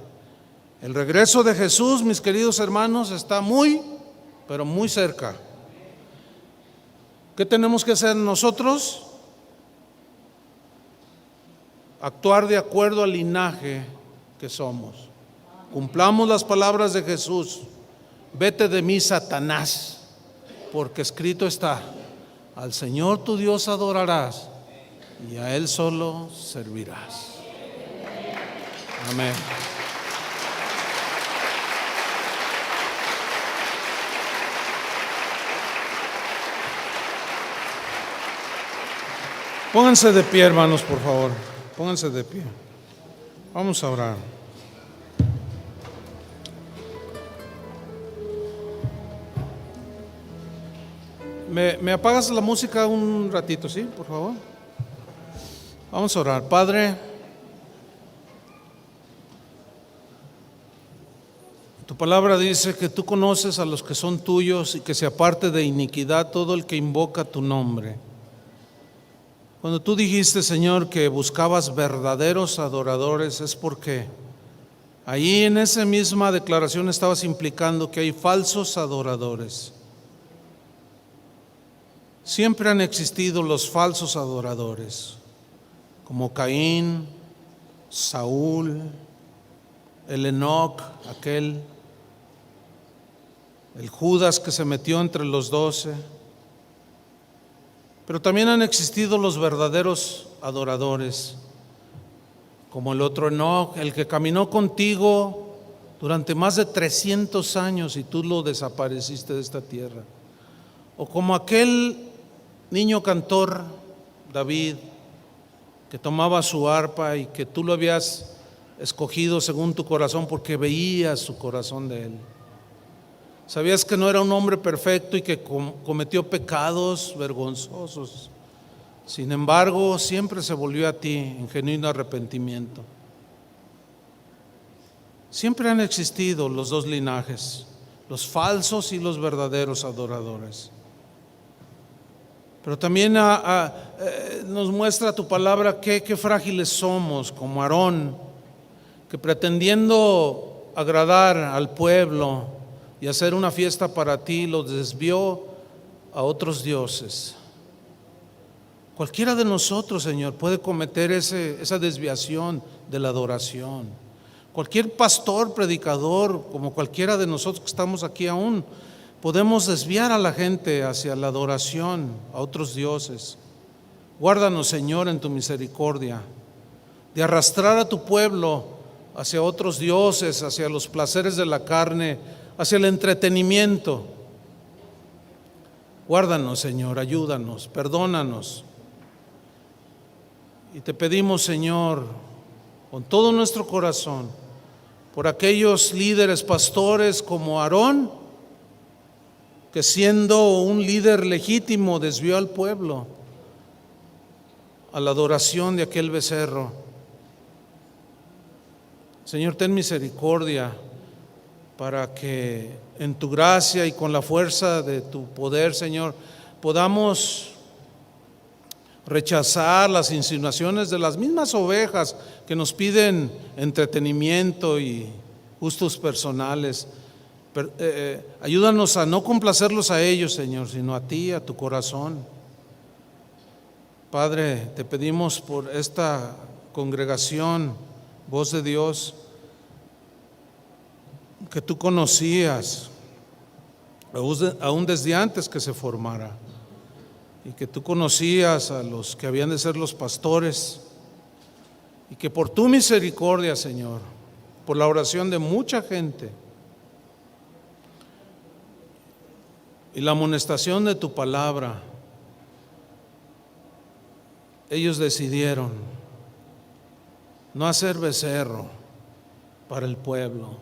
El regreso de Jesús, mis queridos hermanos, está muy, pero muy cerca. ¿Qué tenemos que hacer nosotros? Actuar de acuerdo al linaje que somos. Cumplamos las palabras de Jesús: vete de mí, Satanás, porque escrito está, al Señor tu Dios adorarás y a Él solo servirás. Amén. Pónganse de pie, hermanos, por favor. Pónganse de pie. Vamos a orar. ¿Me apagas la música un ratito, sí, por favor? Vamos a orar. Padre, tu palabra dice que tú conoces a los que son tuyos y que se aparte de iniquidad todo el que invoca tu nombre. Cuando tú dijiste, Señor, que buscabas verdaderos adoradores, es porque ahí en esa misma declaración estabas implicando que hay falsos adoradores. Siempre han existido los falsos adoradores, como Caín, Saúl, el Enoc, el Judas que se metió entre los 12. Pero también han existido los verdaderos adoradores, como el otro Enoc, el que caminó contigo durante más de 300 años y tú lo desapareciste de esta tierra. O como aquel niño cantor, David, que tomaba su arpa y que tú lo habías escogido según tu corazón porque veías su corazón de él. Sabías que no era un hombre perfecto y que cometió pecados vergonzosos. Sin embargo, siempre se volvió a ti en genuino arrepentimiento. Siempre han existido los dos linajes, los falsos y los verdaderos adoradores. Pero también nos muestra tu palabra qué frágiles somos, como Aarón, que pretendiendo agradar al pueblo y hacer una fiesta para ti, los desvió a otros dioses. Cualquiera de nosotros, Señor, puede cometer esa desviación de la adoración. Cualquier pastor, predicador, como cualquiera de nosotros que estamos aquí aún, podemos desviar a la gente hacia la adoración a otros dioses. Guárdanos, Señor, en tu misericordia, de arrastrar a tu pueblo hacia otros dioses, hacia los placeres de la carne, hacia el entretenimiento. Guárdanos, Señor, ayúdanos, perdónanos. Y te pedimos, Señor, con todo nuestro corazón, por aquellos líderes, pastores como Aarón, que siendo un líder legítimo desvió al pueblo a la adoración de aquel becerro. Señor, ten misericordia para que en tu gracia y con la fuerza de tu poder, Señor, podamos rechazar las insinuaciones de las mismas ovejas que nos piden entretenimiento y gustos personales. Ayúdanos a no complacerlos a ellos, Señor, sino a ti, a tu corazón. Padre, te pedimos por esta congregación, voz de Dios, que tú conocías, aún desde antes que se formara, y que tú conocías a los que habían de ser los pastores, y que por tu misericordia, Señor, por la oración de mucha gente y la amonestación de tu palabra, ellos decidieron no hacer becerro para el pueblo.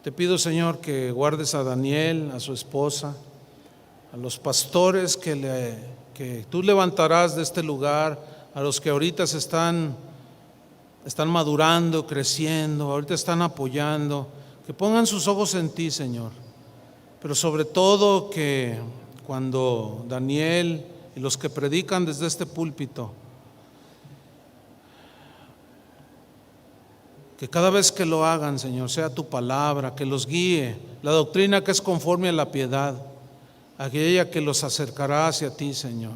Te pido, Señor, que guardes a Daniel, a su esposa, a los pastores que tú levantarás de este lugar, a los que ahorita están madurando, creciendo, ahorita están apoyando, que pongan sus ojos en ti, Señor. Pero sobre todo que cuando Daniel y los que predican desde este púlpito, que cada vez que lo hagan, Señor, sea tu palabra, que los guíe, la doctrina que es conforme a la piedad, aquella que los acercará hacia ti, Señor,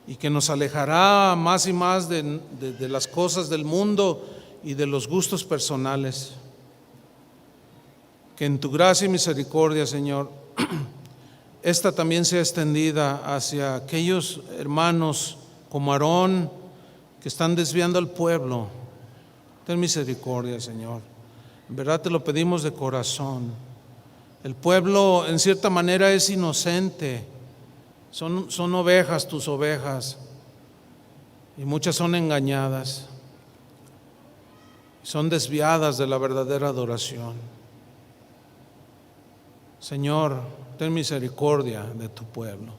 y que nos alejará más y más de las cosas del mundo y de los gustos personales. Que en tu gracia y misericordia, Señor, esta también sea extendida hacia aquellos hermanos como Aarón que están desviando al pueblo. Ten misericordia, Señor. En verdad te lo pedimos de corazón. El pueblo en cierta manera es inocente. Son ovejas, tus ovejas, y muchas son engañadas, son desviadas de la verdadera adoración. Señor, ten misericordia de tu pueblo,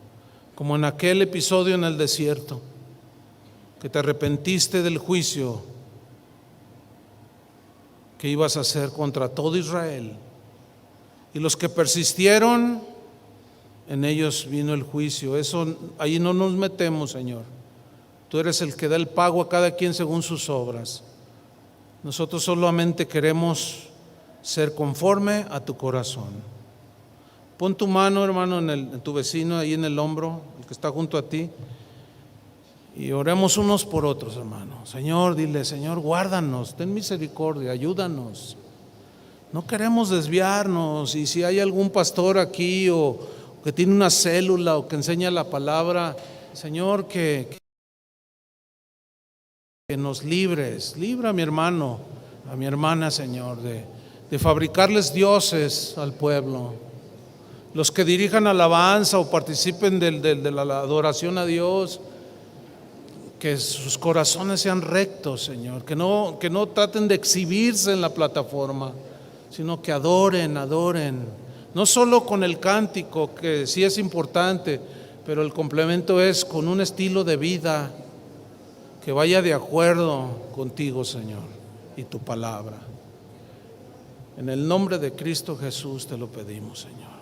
como en aquel episodio en el desierto, que te arrepentiste del juicio que ibas a hacer contra todo Israel, y los que persistieron, en ellos vino el juicio. Eso, ahí no nos metemos, Señor. Tú eres el que da el pago a cada quien según sus obras. Nosotros solamente queremos ser conforme a tu corazón. Pon tu mano, hermano, en tu vecino, ahí en el hombro, el que está junto a ti, y oremos unos por otros, hermano. Señor, dile, Señor, guárdanos, ten misericordia, ayúdanos. No queremos desviarnos, y si hay algún pastor aquí o que tiene una célula o que enseña la palabra, Señor, que nos libres, libra a mi hermano, a mi hermana, Señor, de fabricarles dioses al pueblo. Los que dirijan alabanza o participen de la adoración a Dios, que sus corazones sean rectos, Señor, que no traten de exhibirse en la plataforma, sino que adoren, no solo con el cántico, que sí es importante, pero el complemento es con un estilo de vida que vaya de acuerdo contigo, Señor, y tu palabra. En el nombre de Cristo Jesús te lo pedimos, Señor.